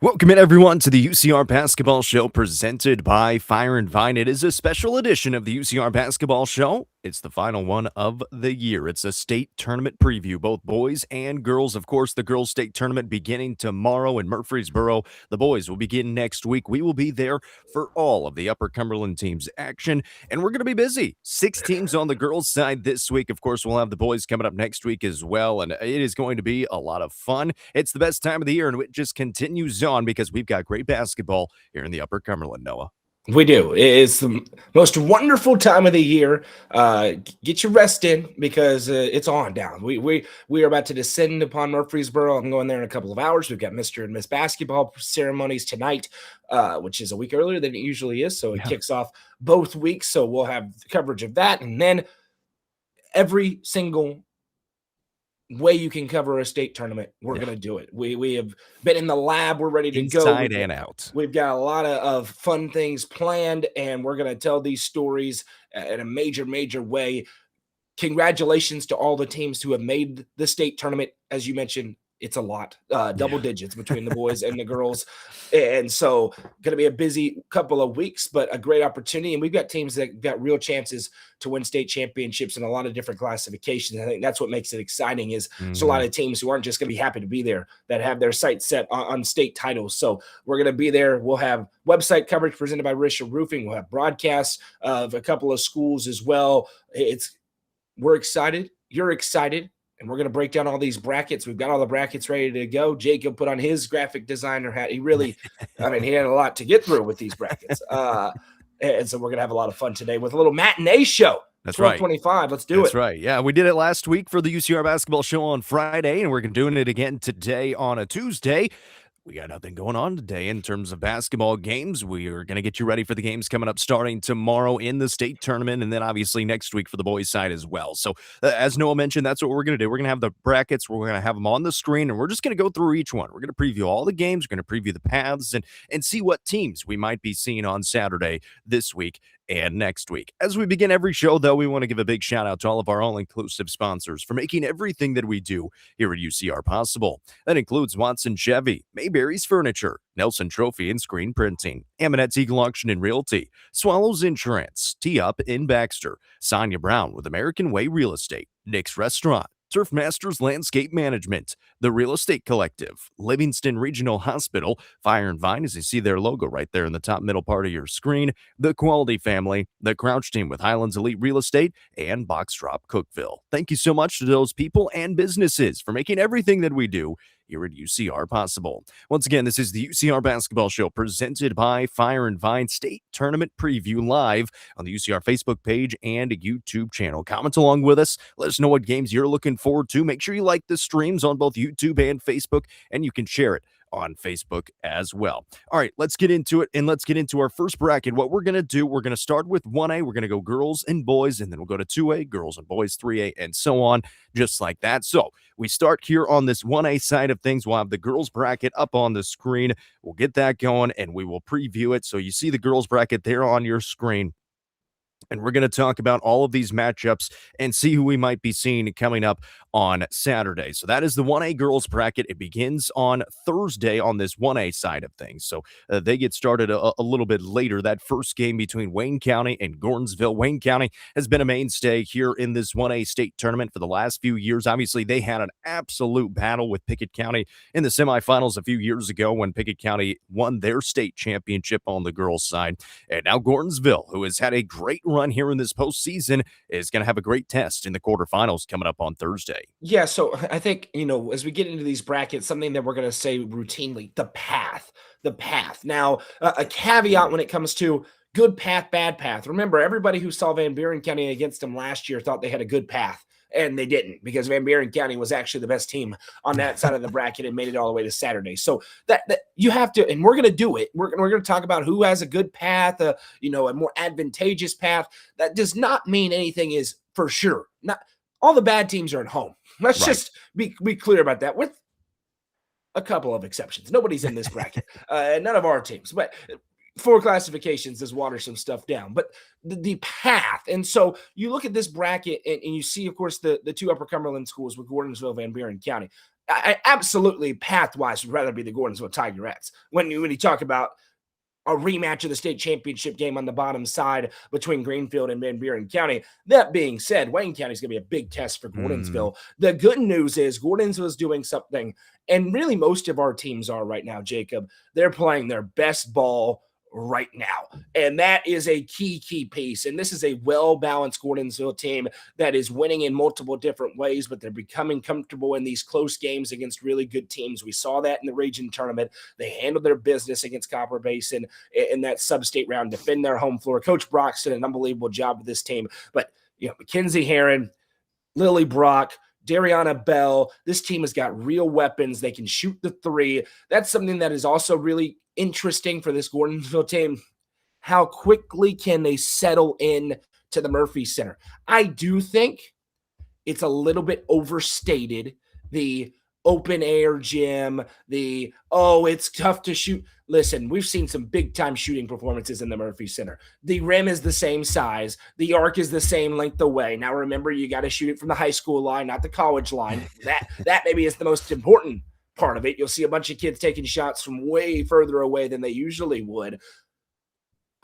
Welcome in everyone to the UCR Basketball Show presented by Fire and Vine. It is a special edition of the UCR Basketball Show. It's the final one of the year. It's a state tournament preview, both boys and girls. Of course, the girls' state tournament beginning tomorrow in Murfreesboro. The boys will begin next week. We will be there for all of the Upper Cumberland teams' action, and we're going to be busy. 6 teams on the girls' side this week. Of course, we'll have the boys coming up next week as well, and it is going to be a lot of fun. It's the best time of the year, and it just continues on because we've got great basketball here in the Upper Cumberland, Noah. We do. It is the most wonderful time of the year. Get your rest in because it's on down. We are about to descend upon Murfreesboro. I'm going there in a couple of hours. We've got Mr. and Miss Basketball ceremonies tonight, which is a week earlier than it usually is. So it kicks off both weeks. So we'll have coverage of that. And then every single way you can cover a state tournament, we're going to do it. We have been in the lab. We're ready to go. Inside and out. We've got a lot of fun things planned, and we're going to tell these stories in a major way. Congratulations to all the teams who have made the state tournament. As you mentioned, it's a lot, double digits between the boys and the girls. And so going to be a busy couple of weeks, but a great opportunity. And we've got teams that got real chances to win state championships in a lot of different classifications. I think that's what makes it exciting is there's a lot of teams who aren't just going to be happy to be there, that have their sights set on state titles. So we're going to be there. We'll have website coverage presented by Risha Roofing. We'll have broadcasts of a couple of schools as well. We're excited. You're excited. And we're going to break down all these brackets. We've got all the brackets ready to go. Jacob put on his graphic designer hat. He really, he had a lot to get through with these brackets. And so we're going to have a lot of fun today with a little matinee show. That's right. 12:25. Let's do it. That's right. Yeah, we did it last week for the UCR Basketball Show on Friday, and we're doing it again today on a Tuesday. We got nothing going on today in terms of basketball games. We are going to get you ready for the games coming up starting tomorrow in the state tournament, and then obviously next week for the boys' side as well. So as Noah mentioned, that's what we're going to do. We're going to have the brackets. We're going to have them on the screen, and we're just going to go through each one. We're going to preview all the games. We're going to preview the paths and see what teams we might be seeing on Saturday this week and next week. As we begin every show, though, we want to give a big shout out to all of our all-inclusive sponsors for making everything that we do here at UCR possible. That includes Watson Chevy, Mayberry's Furniture, Nelson Trophy and Screen Printing, Amonette's Eagle Auction and Realty, Swallows Insurance, Tee Up in Baxter, Sonia Brown with American Way Real Estate, Nick's Restaurant, Turf Masters Landscape Management, The Real Estate Collective, Livingston Regional Hospital, Fire and Vine, as you see their logo right there in the top middle part of your screen, The Quality Family, The Crouch Team with Highlands Elite Real Estate, and Box Drop Cookville. Thank you so much to those people and businesses for making everything that we do here at UCR possible. Once again, this is the UCR Basketball Show presented by Fire and Vine State Tournament Preview live on the UCR Facebook page and YouTube channel. Comment along with us. Let us know what games you're looking forward to. Make sure you like the streams on both YouTube and Facebook, and you can share it on Facebook as well. All right, let's get into it, and let's get into our first bracket. What we're going to do, we're going to start with 1A. We're going to go girls and boys, and then we'll go to 2A, girls and boys, 3A, and so on, just like that. So we start here on this 1A side of things. We'll have the girls bracket up on the screen. We'll get that going, and we will preview it. So you see the girls bracket there on your screen. And we're going to talk about all of these matchups and see who we might be seeing coming up on Saturday. So that is the 1A girls bracket. It begins on Thursday on this 1A side of things. So they get started a little bit later. That first game between Wayne County and Gordonsville. Wayne County has been a mainstay here in this 1A state tournament for the last few years. Obviously, they had an absolute battle with Pickett County in the semifinals a few years ago when Pickett County won their state championship on the girls' side. And now Gordonsville, who has had a great run here in this postseason, is going to have a great test in the quarterfinals coming up on Thursday. Yeah, so I think, as we get into these brackets, something that we're going to say routinely, the path. Now, a caveat when it comes to good path, bad path. Remember, everybody who saw Van Buren County against them last year thought they had a good path, and they didn't, because Van Buren County was actually the best team on that side of the bracket and made it all the way to Saturday. So that you have to, and we're going to do it. We're going to talk about who has a good path, a more advantageous path. That does not mean anything is for sure. Not all the bad teams are at home. Let's just be clear about that, with a couple of exceptions. Nobody's in this bracket. None of our teams. But 4 classifications does water some stuff down. But the path. And so you look at this bracket and you see, of course, the 2 Upper Cumberland schools with Gordonsville, Van Buren County. I absolutely path-wise would rather be the Gordonsville Tigerettes. When you talk about a rematch of the state championship game on the bottom side between Greenfield and Van Buren County. That being said, Wayne County is going to be a big test for Gordonsville. The good news is Gordonsville is doing something, and really most of our teams are right now, Jacob. They're playing their best ball right now. And that is a key piece. And this is a well-balanced Gordonsville team that is winning in multiple different ways, but they're becoming comfortable in these close games against really good teams. We saw that in the region tournament. They handled their business against Copper Basin in that sub-state round, defend their home floor. Coach Brock's did an unbelievable job with this team. But, Mackenzie Heron, Lily Brock, Dariana Bell, this team has got real weapons. They can shoot the three. That's something that is also really interesting for this Gordonsville team. How quickly can they settle in to the Murphy Center? I do think it's a little bit overstated, the open air gym, it's tough to shoot. Listen, we've seen some big time shooting performances in the Murphy Center. The rim is the same size. The arc is the same length away. Now remember, you got to shoot it from the high school line, not the college line. That maybe is the most important part of it. You'll see a bunch of kids taking shots from way further away than they usually would.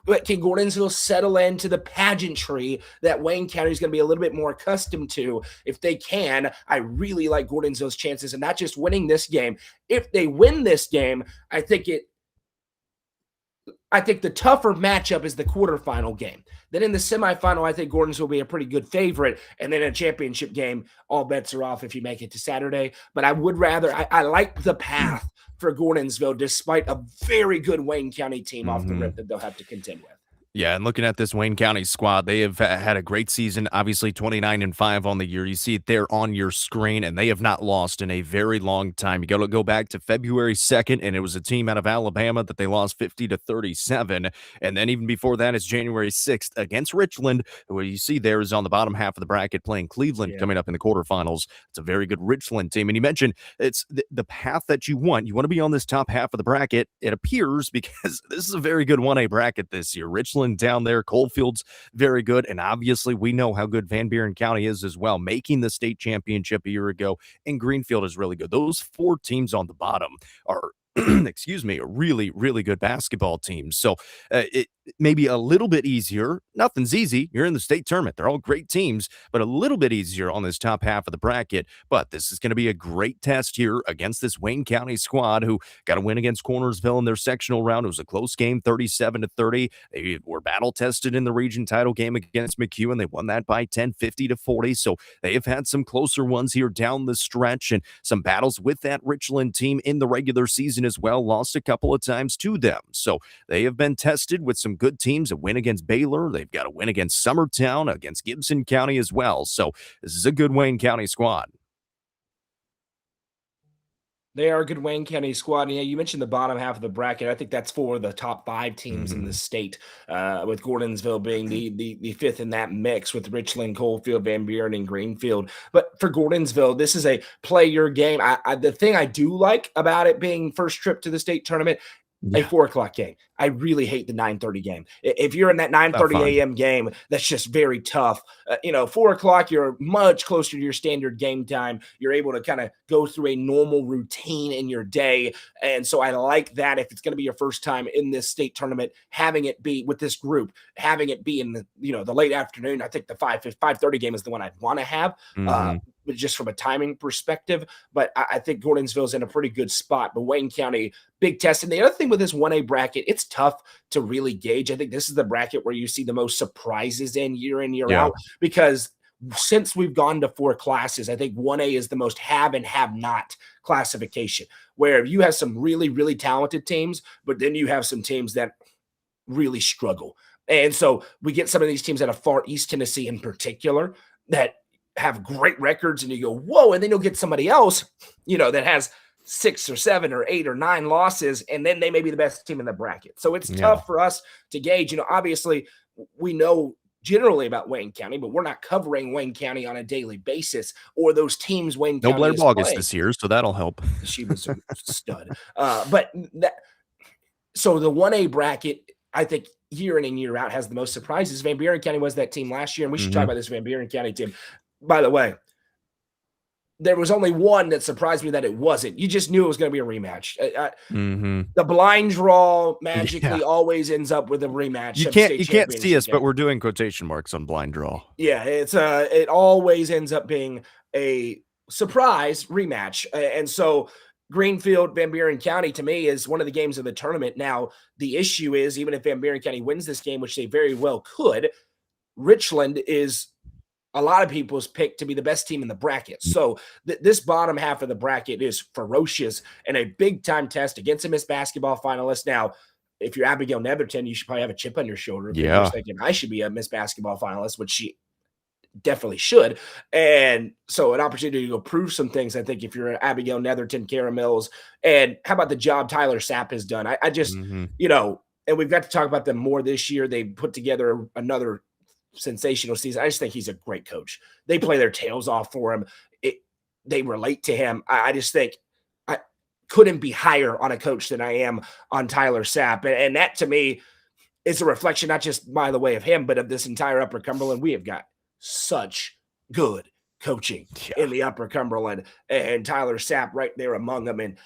But can Gordonsville settle into the pageantry that Wayne County is going to be a little bit more accustomed to? If they can, I really like Gordonsville's chances, and not just winning this game. If they win this game, I think the tougher matchup is the quarterfinal game. Then in the semifinal, I think Gordonsville will be a pretty good favorite. And then in a championship game, all bets are off if you make it to Saturday. But I would rather, I like the path for Gordonsville, despite a very good Wayne County team off the rip that they'll have to contend with. Yeah, and looking at this Wayne County squad, they have had a great season, obviously 29-5 on the year. You see it there on your screen, and they have not lost in a very long time. You got to go back to February 2nd, and it was a team out of Alabama that they lost 50-37. And then even before that, it's January 6th against Richland, where you see there is on the bottom half of the bracket playing Cleveland coming up in the quarterfinals. It's a very good Richland team. And you mentioned it's the path that you want. You want to be on this top half of the bracket, it appears, because this is a very good 1A bracket this year. Richland down there, Coalfield's very good, and obviously we know how good Van Buren County is as well, making the state championship a year ago, and Greenfield is really good. Those four teams on the bottom are excuse me, a really, really good basketball team. So it may be a little bit easier. Nothing's easy. You're in the state tournament. They're all great teams, but a little bit easier on this top half of the bracket. But this is going to be a great test here against this Wayne County squad who got a win against Cornersville in their sectional round. It was a close game, 37-30. They were battle tested in the region title game against McEwen. They won that by 10, 50-40. So they have had some closer ones here down the stretch and some battles with that Richland team in the regular season as well, lost a couple of times to them. So they have been tested with some good teams, a win against Baylor. They've got a win against Summertown, against Gibson County as well. So this is a good Wayne County squad. They are a good Wayne County squad. And yeah, you mentioned the bottom half of the bracket. I think that's for the top 5 teams in the state, with Gordonsville being the fifth in that mix with Richland, Coalfield, Van Buren, and Greenfield. But for Gordonsville, this is a play your game. The thing I do like about it being first trip to the state tournament, a 4:00 game. I really hate the 9:30 game. If you're in that 9:30 a.m. game, that's just very tough. 4:00, you're much closer to your standard game time. You're able to kind of go through a normal routine in your day. And so I like that if it's going to be your first time in this state tournament, having it be with this group, having it be in the late afternoon. I think the 5:30 game is the one I'd want to have. But just from a timing perspective, but I think Gordonsville's in a pretty good spot. But Wayne County, big test. And the other thing with this 1A bracket, it's tough to really gauge. I think this is the bracket where you see the most surprises in, year out, because since we've gone to 4 classes, I think 1A is the most have and have not classification, where you have some really, really talented teams, but then you have some teams that really struggle. And so we get some of these teams out of far East Tennessee in particular that have great records, and you go, whoa, and then you'll get somebody else, that has 6 or 7 or 8 or 9 losses, and then they may be the best team in the bracket. So it's tough for us to gauge. Obviously we know generally about Wayne County, but we're not covering Wayne County on a daily basis, or those teams Wayne County. No Blair Bogus this year, so that'll help. She was a stud. So the 1A bracket, I think year in and year out, has the most surprises. Van Buren County was that team last year, and we should talk about this Van Buren County team. By the way, there was only one that surprised me that it wasn't. You just knew it was going to be a rematch. The blind draw Yeah. magically always ends up with a rematch You of can't state you can't see championship us, but game. we're doing quotation marks on blind draw. Yeah, it always ends up being a surprise rematch. And so Greenfield, Van Buren County to me is one of the games of the tournament. Now, the issue is even if Van Buren County wins this game, which they very well could, Richland is a lot of people's pick to be the best team in the bracket. So this bottom half of the bracket is ferocious and a big time test against a Miss Basketball finalist. Now, if you're Abigail Netherton, you should probably have a chip on your shoulder because you're Yeah. thinking I should be a Miss Basketball finalist, which she definitely should. And so an opportunity to go prove some things, I think, if you're Abigail Netherton, Kara Mills, and how about the job Tyler Sapp has done? I just, and we've got to talk about them more this year. They put together another sensational season. I just think he's a great coach. They play their tails off for him. They relate to him. I just think I couldn't be higher on a coach than I am on Tyler Sapp. And that to me is a reflection, not just by the way of him, but of this entire Upper Cumberland. We have got such good coaching in the Upper Cumberland, and Tyler Sapp right there among them. And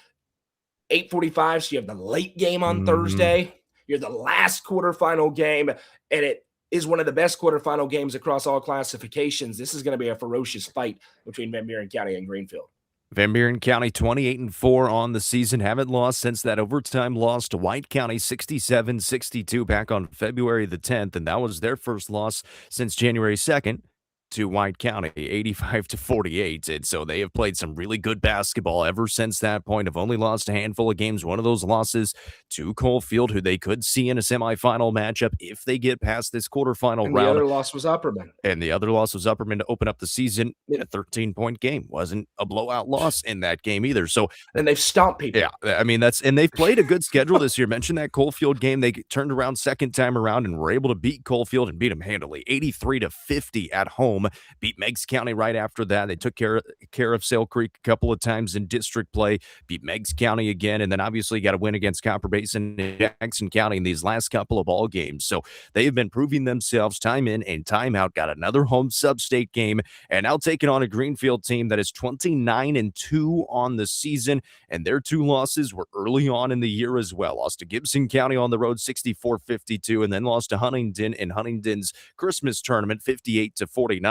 8:45, so you have the late game on Thursday. You're the last quarterfinal game, and it is one of the best quarterfinal games across all classifications. This is going to be a ferocious fight between Van Buren County and Greenfield. Van Buren County 28-4 on the season. Haven't lost since that overtime loss to White County 67-62 back on February the 10th. And that was their first loss since January 2nd to White County 85-48. And so they have played some really good basketball ever since that point. Have only lost a handful of games. One of those losses to Coalfield, who they could see in a semifinal matchup if they get past this quarterfinal And round. the other loss was Upperman. And the other loss was Upperman to open up the season in a 13-point game. Wasn't a blowout loss in that game either. So, and they've stomped people. Yeah, I mean, and they've played a good schedule this year. Mentioned that Coalfield game. They turned around second time around and were able to beat Coalfield and beat them handily. 83-50 at home. Beat Meigs County right after that. They took care of Sale Creek a couple of times in district play. Beat Meigs County again. And then obviously got a win against Copper Basin and Jackson County in these last couple of ball games. So they have been proving themselves time in and time out. Got another home sub-state game, and now taking on a Greenfield team that is 29-2 on the season, and their two losses were early on in the year as well. Lost to Gibson County on the road 64-52, and then lost to Huntington in Huntington's Christmas tournament 58-49.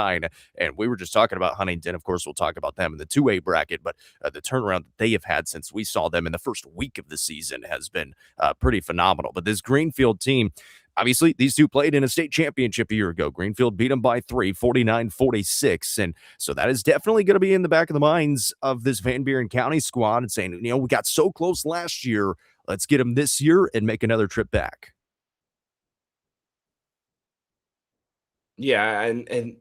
And we were just talking about Huntington. Of course, we'll talk about them in the 2A bracket, but the turnaround that they have had since we saw them in the first week of the season has been pretty phenomenal. But this Greenfield team, obviously, these two played in a state championship a year ago. Greenfield beat them by 3, 49-46. And so that is definitely going to be in the back of the minds of this Van Buren County squad and saying, we got so close last year. Let's get them this year and make another trip back. Yeah, and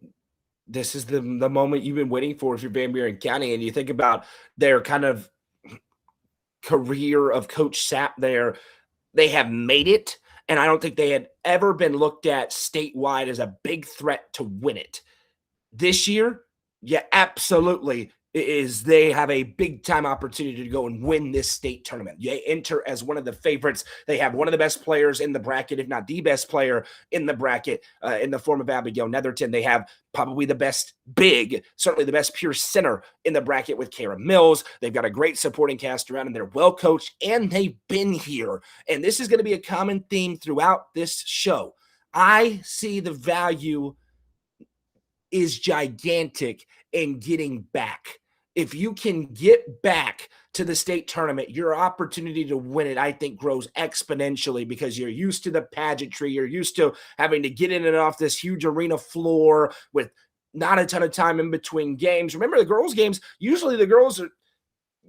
this is the moment you've been waiting for if you're Van Buren County, and you think about their kind of career of Coach Sapp there. They have made it, and I don't think they had ever been looked at statewide as a big threat to win it. This year, yeah, absolutely, they have a big-time opportunity to go and win this state tournament. They enter as one of the favorites. They have one of the best players in the bracket, if not the best player in the bracket, in the form of Abigail Netherton. They have probably the best big, certainly the best pure center in the bracket with Kara Mills. They've got a great supporting cast around, and they're well coached, and they've been here. And this is going to be a common theme throughout this show. I see the value is gigantic in getting back. If you can get back to the state tournament, your opportunity to win it, I think, grows exponentially because you're used to the pageantry. You're used to having to get in and off this huge arena floor with not a ton of time in between games. Remember the girls' games, usually the girls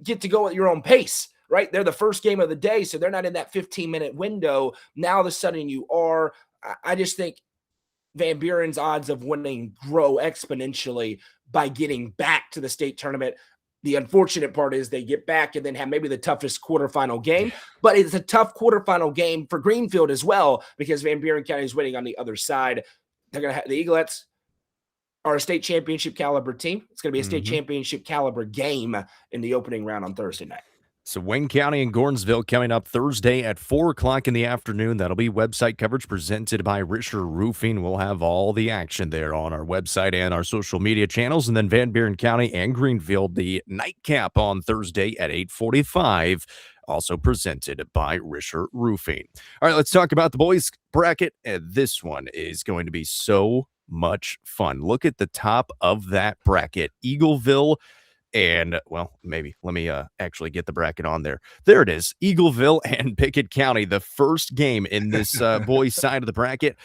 get to go at your own pace, right? They're the first game of the day, so they're not in that 15-minute window. Now all of a sudden you are. I just think Van Buren's odds of winning grow exponentially by getting back to the state tournament. The unfortunate part is they get back and then have maybe the toughest quarterfinal game, but it's a tough quarterfinal game for Greenfield as well because Van Buren County is waiting on the other side. They're going to have the Eaglets are a state championship caliber team. It's going to be a state championship caliber game in the opening round on Thursday night. So Wayne County and Gordonsville coming up Thursday at 4 o'clock in the afternoon. That'll be website coverage presented by Risher Roofing. We'll have all the action there on our website and our social media channels. And then Van Buren County and Greenfield, the nightcap on Thursday at 8:45, also presented by Risher Roofing. All right, let's talk about the boys bracket. And this one is going to be so much fun. Look at the top of that bracket. Eagleville and, well, maybe let me actually get the bracket on there. There it is. Eagleville and Pickett County, the first game in this boys side of the bracket.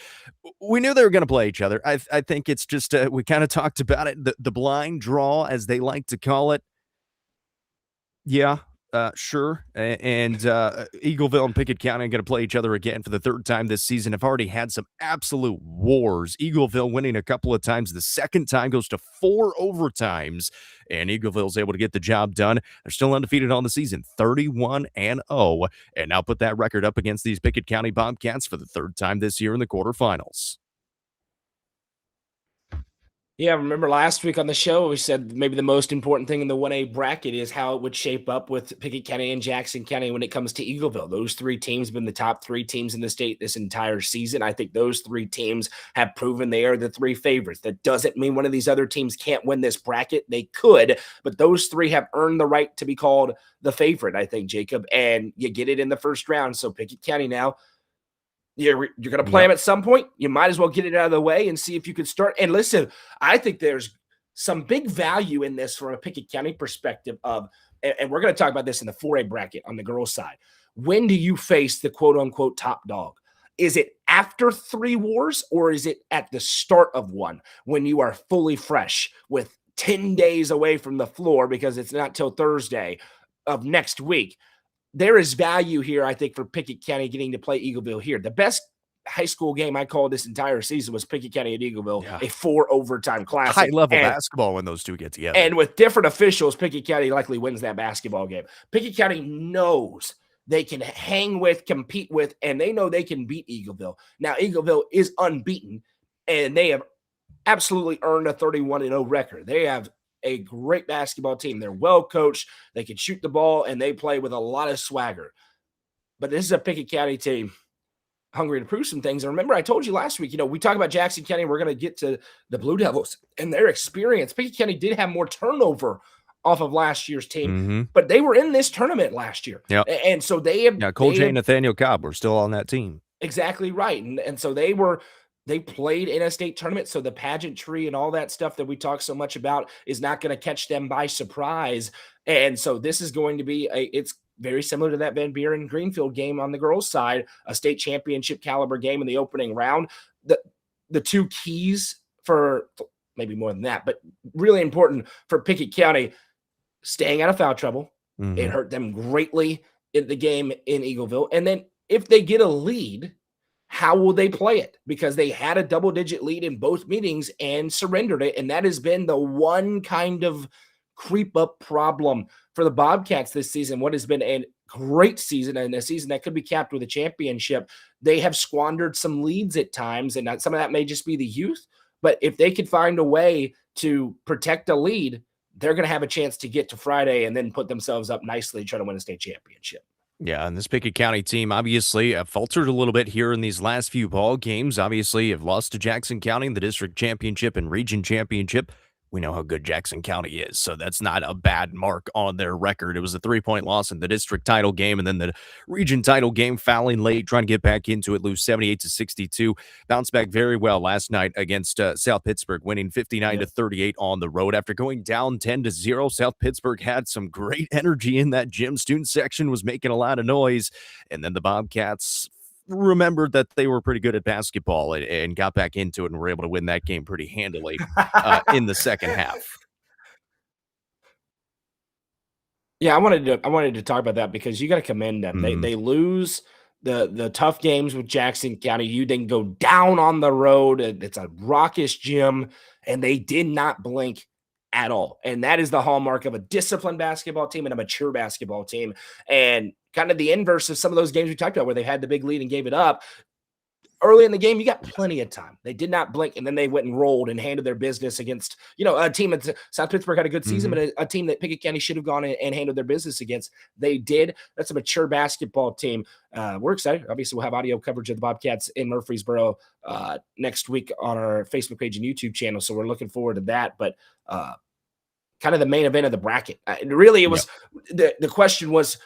We knew they were going to play each other. I think it's just we kind of talked about it. The blind draw, as they like to call it. Yeah, sure. And Eagleville and Pickett County are going to play each other again for the third time this season. Have already had some absolute wars. Eagleville winning a couple of times. The second time goes to 4 overtimes, and Eagleville's able to get the job done. They're still undefeated on the season, 31-0, and now put that record up against these Pickett County Bobcats for the third time this year in the quarterfinals. Yeah, remember last week on the show, we said maybe the most important thing in the 1A bracket is how it would shape up with Pickett County and Jackson County when it comes to Eagleville. Those three teams have been the top 3 teams in the state this entire season. I think those 3 teams have proven they are the 3 favorites. That doesn't mean one of these other teams can't win this bracket. They could, but those 3 have earned the right to be called the favorite, I think, Jacob, and you get it in the first round. So Pickett County now, you're going to play them at some point. You might as well get it out of the way and see if you could start. And listen, I think there's some big value in this from a Pickett County perspective of, and we're going to talk about this in the 4A bracket on the girls' side. When do you face the quote unquote top dog? Is it after 3 wars or is it at the start of one when you are fully fresh with 10 days away from the floor because it's not till Thursday of next week? There is value here, I think, for Pickett County getting to play Eagleville here. The best high school game I called this entire season was Pickett County at Eagleville, a 4 overtime classic. High-level basketball when those two get together. And with different officials, Pickett County likely wins that basketball game. Pickett County knows they can hang with, compete with, and they know they can beat Eagleville. Now, Eagleville is unbeaten, and they have absolutely earned a 31-0 record. They have a great basketball team. They're well coached. They can shoot the ball, and they play with a lot of swagger. But this is a Pickett County team hungry to prove some things. And remember, I told you last week, we talk about Jackson County. We're going to get to the Blue Devils and their experience. Pickett County did have more turnover off of last year's team, but they were in this tournament last year. Yeah. And so they have. Yeah, Cole J and Nathaniel Cobb were still on that team. Exactly right. And so they played in a state tournament. So the pageantry and all that stuff that we talk so much about is not going to catch them by surprise. And so this is going to be it's very similar to that Van Buren Greenfield game on the girls' side, a state championship caliber game in the opening round. The 2 keys for maybe more than that, but really important for Pickett County, staying out of foul trouble. It hurt them greatly in the game in Eagleville. And then if they get a lead, how will they play it? Because they had a double-digit lead in both meetings and surrendered it, and that has been the one kind of creep-up problem for the Bobcats this season. What has been a great season and a season that could be capped with a championship, they have squandered some leads at times, and some of that may just be the youth. But if they could find a way to protect a lead, they're going to have a chance to get to Friday and then put themselves up nicely and try to win a state championship. Yeah, and this Pickett County team obviously faltered a little bit here in these last few ball games. Obviously, have lost to Jackson County in the district championship and region championship. We know how good Jackson County is, so that's not a bad mark on their record. It was a 3-point loss in the district title game, and then the region title game, fouling late, trying to get back into it, lose 78-62. Bounced back very well last night against South Pittsburgh, winning 59-38 on the road. After going down 10-0, South Pittsburgh had some great energy in that gym. Student section was making a lot of noise, and then the Bobcats remembered that they were pretty good at basketball and got back into it and were able to win that game pretty handily in the second half. Yeah, I wanted to talk about that because you got to commend them. They lose the tough games with Jackson County. You then go down on the road. It's a raucous gym, and they did not blink at all. And that is the hallmark of a disciplined basketball team and a mature basketball team. And kind of the inverse of some of those games we talked about where they had the big lead and gave it up. early in the game, you got plenty of time. They did not blink, and then they went and rolled and handled their business against, a team that South Pittsburgh had a good season, but a team that Pickett County should have gone and handled their business against. They did. That's a mature basketball team. We're excited. Obviously, we'll have audio coverage of the Bobcats in Murfreesboro next week on our Facebook page and YouTube channel, so we're looking forward to that. But kind of the main event of the bracket. Really, it was the question was,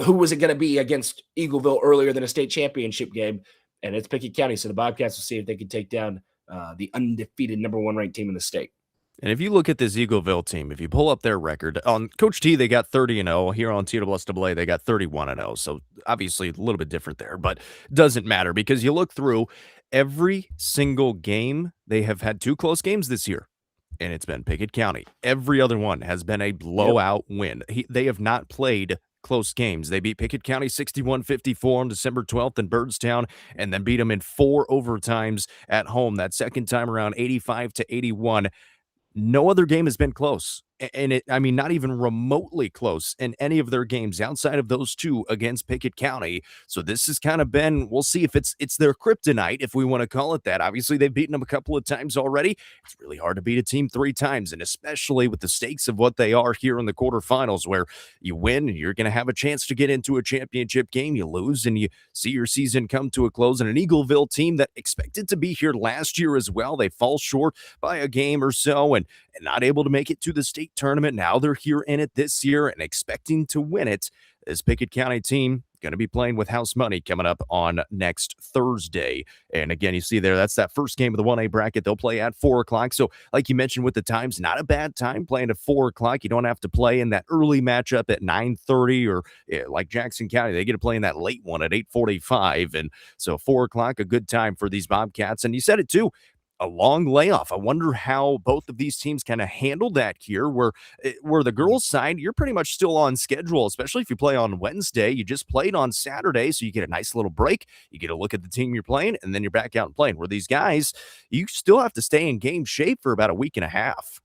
who was it going to be against Eagleville earlier than a state championship game? And it's Pickett County, so the Bobcats will see if they can take down the undefeated number 1 ranked team in the state. And if you look at this Eagleville team, if you pull up their record, on Coach T, they got 30-0. Here on TWSAA, they got 31-0. So obviously a little bit different there, but it doesn't matter because you look through every single game. They have had 2 close games this year, and it's been Pickett County. Every other one has been a blowout win. They have not played close games. They beat Pickett County 61-54 on December 12th in Birdstown, and then beat them in 4 overtimes at home. That second time around, 85-81. No other game has been close. And not even remotely close in any of their games outside of those 2 against Pickett County. So this has kind of been, we'll see if it's their kryptonite, if we want to call it that. Obviously, they've beaten them a couple of times already. It's really hard to beat a team 3 times, and especially with the stakes of what they are here in the quarterfinals, where you win and you're going to have a chance to get into a championship game. You lose and you see your season come to a close. And an Eagleville team that expected to be here last year as well, they fall short by a game or so and not able to make it to the state tournament. Now they're here in it this year and expecting to win it. This Pickett County team going to be playing with house money coming up on next Thursday. And again, you see there, that's that first game of the 1A bracket. They'll play at 4 o'clock. So like you mentioned with the times, not a bad time playing at 4 o'clock. You don't have to play in that early matchup at 9:30 or like Jackson County. They get to play in that late one at 8:45. And so 4 o'clock, a good time for these Bobcats. And you said it too, a long layoff. I wonder how both of these teams kind of handled that here, where the girls' side, you're pretty much still on schedule, especially if you play on Wednesday. You just played on Saturday, so you get a nice little break. You get a look at the team you're playing, and then you're back out and playing. Where these guys, you still have to stay in game shape for about a week and a half.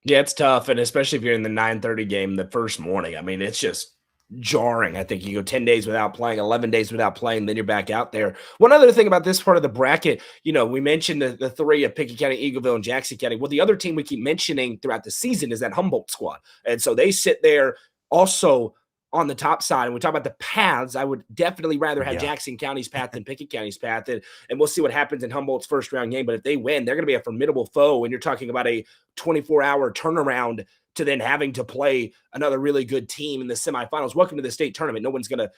Yeah, it's tough, and especially if you're in the 9:30 game the first morning. I mean, it's just jarring. I think you go 10 days without playing, 11 days without playing, then you're back out there. One other thing about this part of the bracket, we mentioned the 3 of Pickett County, Eagleville, and Jackson County. Well, the other team we keep mentioning throughout the season is that Humboldt squad. And so they sit there also on the top side. And we talk about the paths. I would definitely rather have Jackson County's path than Pickett County's path. And we'll see what happens in Humboldt's first round game. But if they win, they're going to be a formidable foe. And you're talking about a 24-hour turnaround to then having to play another really good team in the semifinals. Welcome to the state tournament. No one's going to,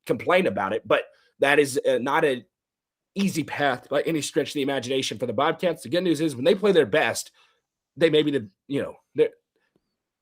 complain about it, but that is not an easy path by any stretch of the imagination for the Bobcats. The good news is when they play their best, they may be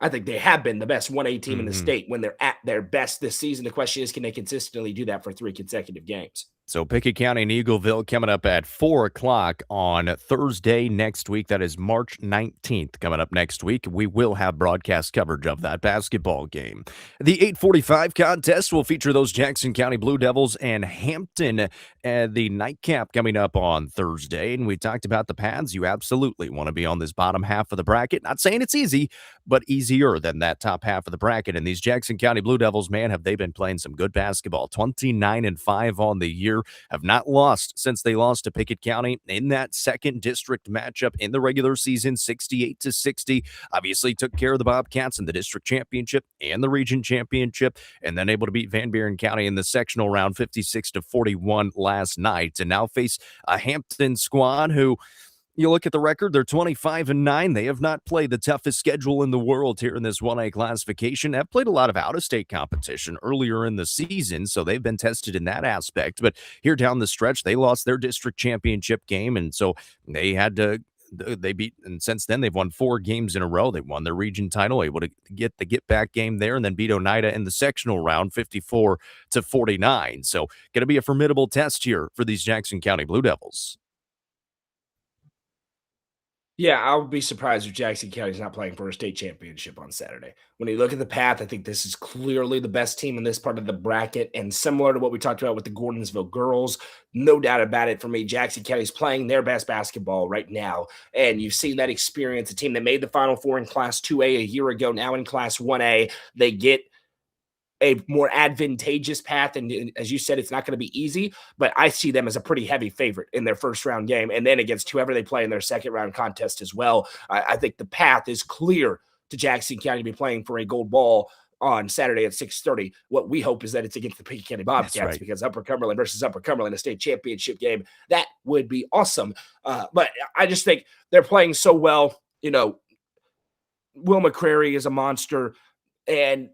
I think they have been the best 1A team in the state when they're at their best this season. The question is, can they consistently do that for 3 consecutive games? So Pickett County and Eagleville coming up at 4 o'clock on Thursday next week. That is March 19th coming up next week. We will have broadcast coverage of that basketball game. The 8:45 contest will feature those Jackson County Blue Devils and Hampton. The nightcap coming up on Thursday. And we talked about the paths. You absolutely want to be on this bottom half of the bracket. Not saying it's easy, but easier than that top half of the bracket. And these Jackson County Blue Devils, man, have they been playing some good basketball. 29-5 on the year. Have not lost since they lost to Pickett County in that second district matchup in the regular season, 68-60. Obviously took care of the Bobcats in the district championship and the region championship, and then able to beat Van Buren County in the sectional round 56-41 last night, and now face a Hampton squad who, you look at the record, they're 25-9. They have not played the toughest schedule in the world here in this 1A classification. Have played a lot of out-of-state competition earlier in the season, so they've been tested in that aspect. But here down the stretch, they lost their district championship game, and so they had to beat, and since then they've won 4 games in a row. They won their region title, able to get the get-back game there, and then beat Oneida in the sectional round 54-49. So going to be a formidable test here for these Jackson County Blue Devils. Yeah, I would be surprised if Jackson County's not playing for a state championship on Saturday. When you look at the path, I think this is clearly the best team in this part of the bracket, and similar to what we talked about with the Gordonsville girls, no doubt about it for me, Jackson County's playing their best basketball right now, and you've seen that experience, a team that made the Final Four in Class 2A a year ago, now in Class 1A. They get a more advantageous path. And as you said, it's not going to be easy, but I see them as a pretty heavy favorite in their first round game. And then against whoever they play in their second round contest as well. I think the path is clear to Jackson County to be playing for a gold ball on Saturday at 6:30. What we hope is that it's against the Pekin County Bobcats, because Upper Cumberland versus Upper Cumberland, a state championship game, that would be awesome. But I just think they're playing so well. Will McCrary is a monster, and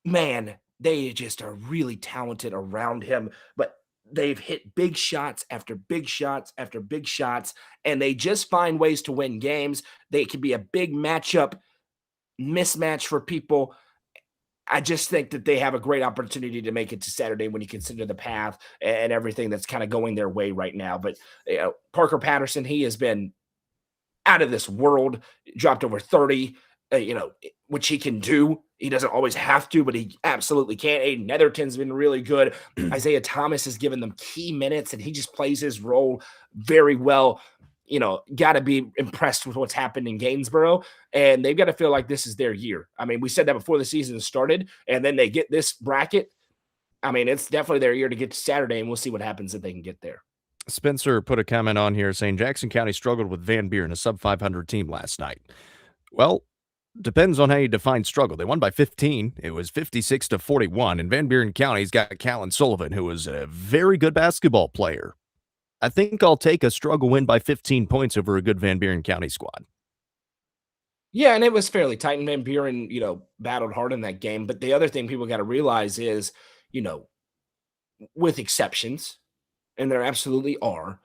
man, they just are really talented around him. But they've hit big shots after big shots after big shots, and they just find ways to win games. They can be a big matchup mismatch for people. I just think that they have a great opportunity to make it to Saturday when you consider the path and everything that's kind of going their way right now. But Parker Patterson, he has been out of this world, dropped over 30, which he can do. He doesn't always have to, but he absolutely can. Aiden Netherton's been really good. Isaiah Thomas has given them key minutes, and he just plays his role very well. Got to be impressed with what's happened in Gainesboro, and they've got to feel like this is their year. I mean, we said that before the season started, and then they get this bracket. I mean, it's definitely their year to get to Saturday, and we'll see what happens if they can get there. Spencer put a comment on here saying Jackson County struggled with Van Buren, a sub 500 team last night. Well, depends on how you define struggle. They won by 15. It was 56-41, and Van Buren County's got Callan Sullivan, who is a very good basketball player. I think I'll take a struggle win by 15 points over a good Van Buren County squad. Yeah, and it was fairly tight, and Van Buren, battled hard in that game. But the other thing people got to realize is, with exceptions, and there absolutely are,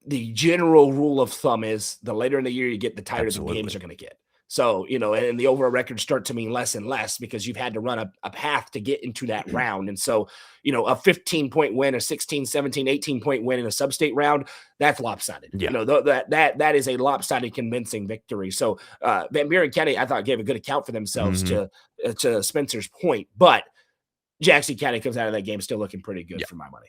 the general rule of thumb is the later in the year you get, the tighter the games are going to get. So, and the overall records start to mean less and less because you've had to run a path to get into that round. And so, a 15-point win, a 16, 17, 18-point win in a sub-state round, that's lopsided. Yeah. That is a lopsided, convincing victory. So Van Buren County, I thought, gave a good account for themselves to Spencer's point. But Jackson County comes out of that game still looking pretty good for my money.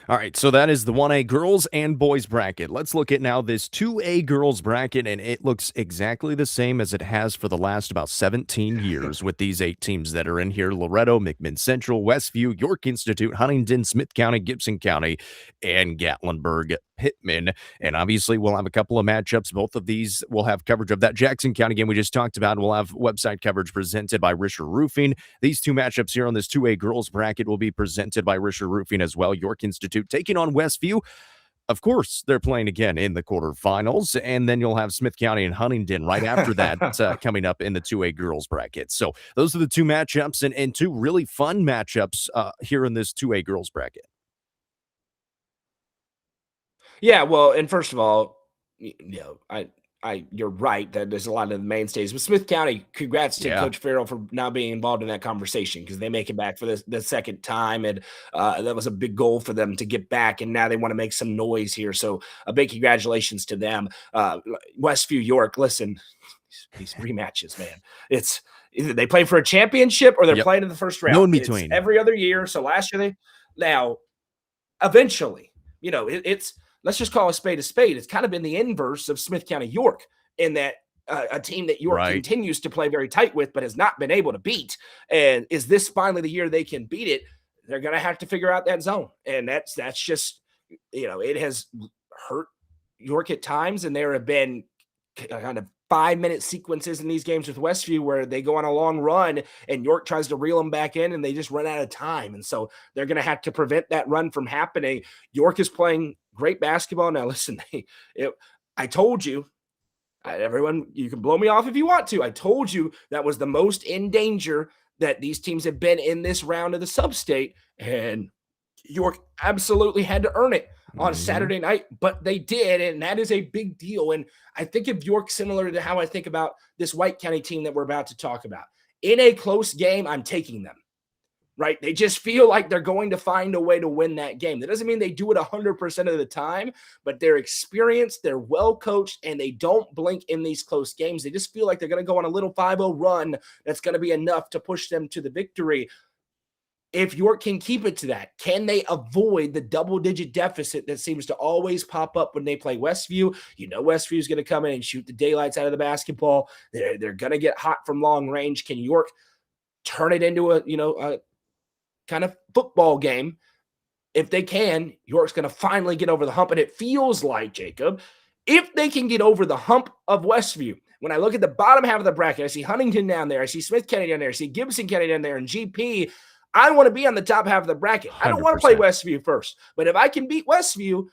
All right, so that is the 1A girls and boys bracket. Let's look at now this 2A girls bracket, and it looks exactly the same as it has for the last about 17 years with these 8 teams that are in here: Loretto, McMinn Central, Westview, York Institute, Huntingdon, Smith County, Gibson County, and Gatlinburg Pittman. And obviously, we'll have a couple of matchups. Both of these will have coverage of that Jackson County game we just talked about. We'll have website coverage presented by Risher Roofing. These two matchups here on this 2A girls bracket will be presented by Risher Roofing as well. York Institute taking on Westview. Of course, they're playing again in the quarterfinals, and then you'll have Smith County and Huntingdon right after that coming up in the 2A girls bracket. So those are the two matchups and two really fun matchups here in this 2A girls bracket. Yeah, well, and first of all, you're right that there's a lot of the mainstays. But Smith County, congrats to Coach Farrell for now being involved in that conversation, because they make it back for the second time, and that was a big goal for them to get back, and now they want to make some noise here. So a big congratulations to them. Westview York, listen, these rematches, man, it's either they play for a championship or they're playing in the first round. No in between. It's every other year. So last year eventually, it's. Let's just call a spade a spade. It's kind of been the inverse of Smith County York, in that a team that York continues to play very tight with, but has not been able to beat. And is this finally the year they can beat it? They're going to have to figure out that zone. And that's just, it has hurt York at times. And there have been kind of 5-minute sequences in these games with Westview where they go on a long run and York tries to reel them back in and they just run out of time. And so they're going to have to prevent that run from happening. York is playing great basketball. Now, listen, I told you, everyone, you can blow me off if you want to. I told you that was the most in danger that these teams have been in this round of the sub-state, and York absolutely had to earn it on Saturday night, but they did, and that is a big deal. And I think of York similar to how I think about this White County team that we're about to talk about. In a close game, I'm taking them, right? They just feel like they're going to find a way to win that game. That doesn't mean they do it 100% of the time, but they're experienced, they're well-coached, and they don't blink in these close games. They just feel like they're going to go on a little 5-0 run that's going to be enough to push them to the victory. If York can keep it to that, can they avoid the double-digit deficit that seems to always pop up when they play Westview? Westview is going to come in and shoot the daylights out of the basketball. They're going to get hot from long range. Can York turn it into a kind of football game. If they can, York's going to finally get over the hump. And it feels like, Jacob, if they can get over the hump of Westview, when I look at the bottom half of the bracket, I see Huntington down there, I see Smith County down there, I see Gibson County down there, and GP. I want to be on the top half of the bracket. I don't want to play 100%. Westview first, but if I can beat Westview,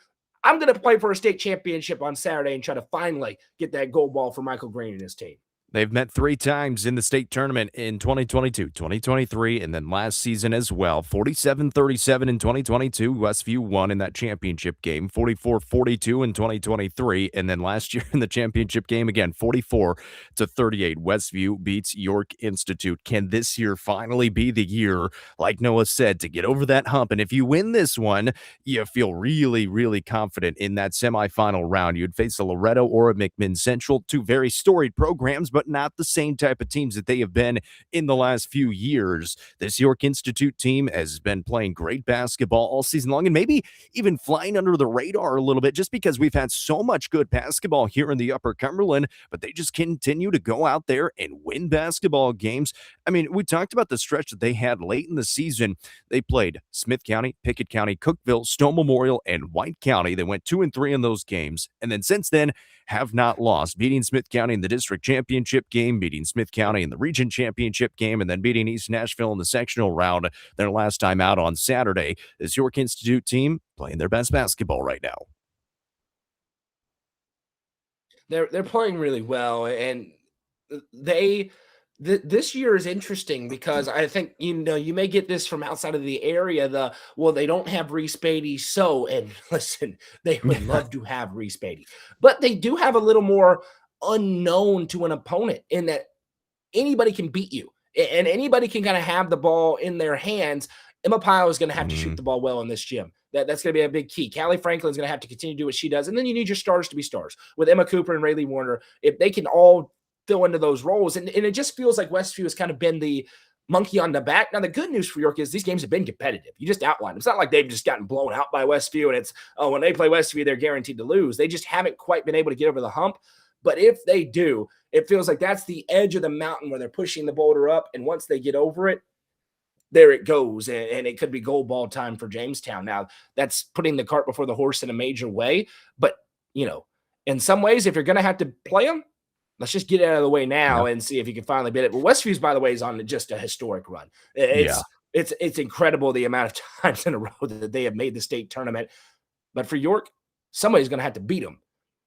I'm going to play for a state championship on Saturday and try to finally get that gold ball for Michael Green and his team. They've met 3 times in the state tournament in 2022, 2023, and then last season as well. 47-37 in 2022. Westview won in that championship game. 44-42 in 2023. And then last year in the championship game, again, 44-38. Westview beats York Institute. Can this year finally be the year, like Noah said, to get over that hump? And if you win this one, you feel really, really confident in that semifinal round. You'd face a Loretto or a McMinn Central, 2 very storied programs, but not the same type of teams that they have been in the last few years. This York Institute team has been playing great basketball all season long, and maybe even flying under the radar a little bit just because we've had so much good basketball here in the Upper Cumberland, but they just continue to go out there and win basketball games. I mean, we talked about the stretch that they had late in the season. They played Smith County, Pickett County, Cookeville, Stone Memorial, and White County. They went 2-3 in those games, and then since then have not lost, beating Smith County in the district championship game, beating Smith County in the region championship game, and then beating East Nashville in the sectional round their last time out on Saturday. This York Institute team playing their best basketball right now. They're playing really well, and this year is interesting because I think you may get this from outside of the area. They don't have Reese Beatty, and listen, they would love to have Reese Beatty, but they do have a little more unknown to an opponent in that anybody can beat you and anybody can kind of have the ball in their hands. Emma Pyle is going to have to shoot the ball well in this gym. That's going to be a big key. Callie Franklin's going to have to continue to do what she does. And then you need your stars to be stars with Emma Cooper and Rayleigh Warner. If they can all fill into those roles. And it just feels like Westview has kind of been the monkey on the back. Now, the good news for York is these games have been competitive. You just outlined. It's not like they've just gotten blown out by Westview and it's, when they play Westview, they're guaranteed to lose. They just haven't quite been able to get over the hump. But if they do, it feels like that's the edge of the mountain where they're pushing the boulder up. And once they get over it, there it goes. And it could be gold ball time for Jamestown. Now, that's putting the cart before the horse in a major way. But, in some ways, if you're going to have to play them, let's just get it out of the way now and see if you can finally beat it. Well, Westview's, by the way, is on just a historic run. It's incredible the amount of times in a row that they have made the state tournament. But for York, somebody's going to have to beat them.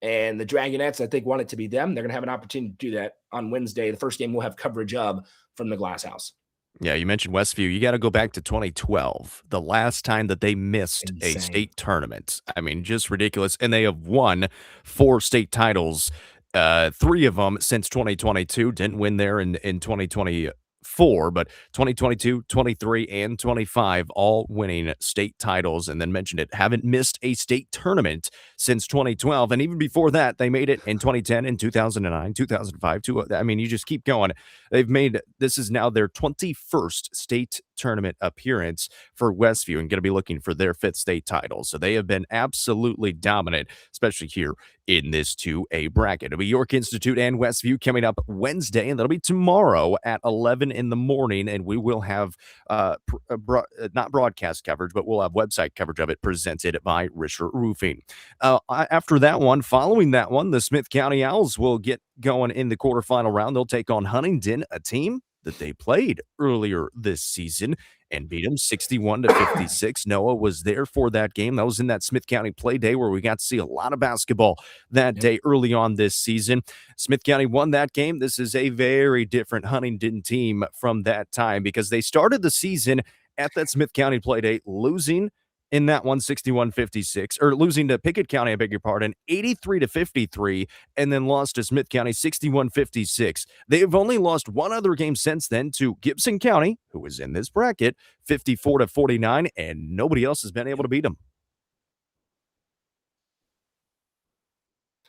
And the Dragonettes, I think, want it to be them. They're going to have an opportunity to do that on Wednesday. The first game we'll have coverage of from the Glass House. Yeah, you mentioned Westview. You got to go back to 2012, the last time that they missed a state tournament. I mean, just ridiculous. And they have won 4 state titles, 3 of them since 2022. Didn't win there in 2024, but 2022, 23, and 25 all winning state titles. And then mentioned it, haven't missed a state tournament since 2012. And even before that, they made it in 2010 and 2009, 2005. I mean, you just keep going. This is now their 21st state tournament appearance for Westview and going to be looking for their 5th state title. So they have been absolutely dominant, especially here in this 2A bracket. It'll be York Institute and Westview coming up Wednesday, and that'll be tomorrow at 11 in the morning. And we will have not broadcast coverage, but we'll have website coverage of it presented by Risher Roofing. After that one, following that one, the Smith County Owls will get going in the quarterfinal round. They'll take on Huntington, a team that they played earlier this season and beat them 61-56. Noah was there for that game. That was in that Smith County play day where we got to see a lot of basketball that day early on this season. Smith County won that game. This is a very different Huntington team from that time because they started the season at that Smith County play day losing in that one 61-56, or losing to Pickett County, I beg your pardon, 83-53, and then lost to Smith County 61-56. They have only lost one other game since then to Gibson County, who was in this bracket, 54-49, and nobody else has been able to beat them.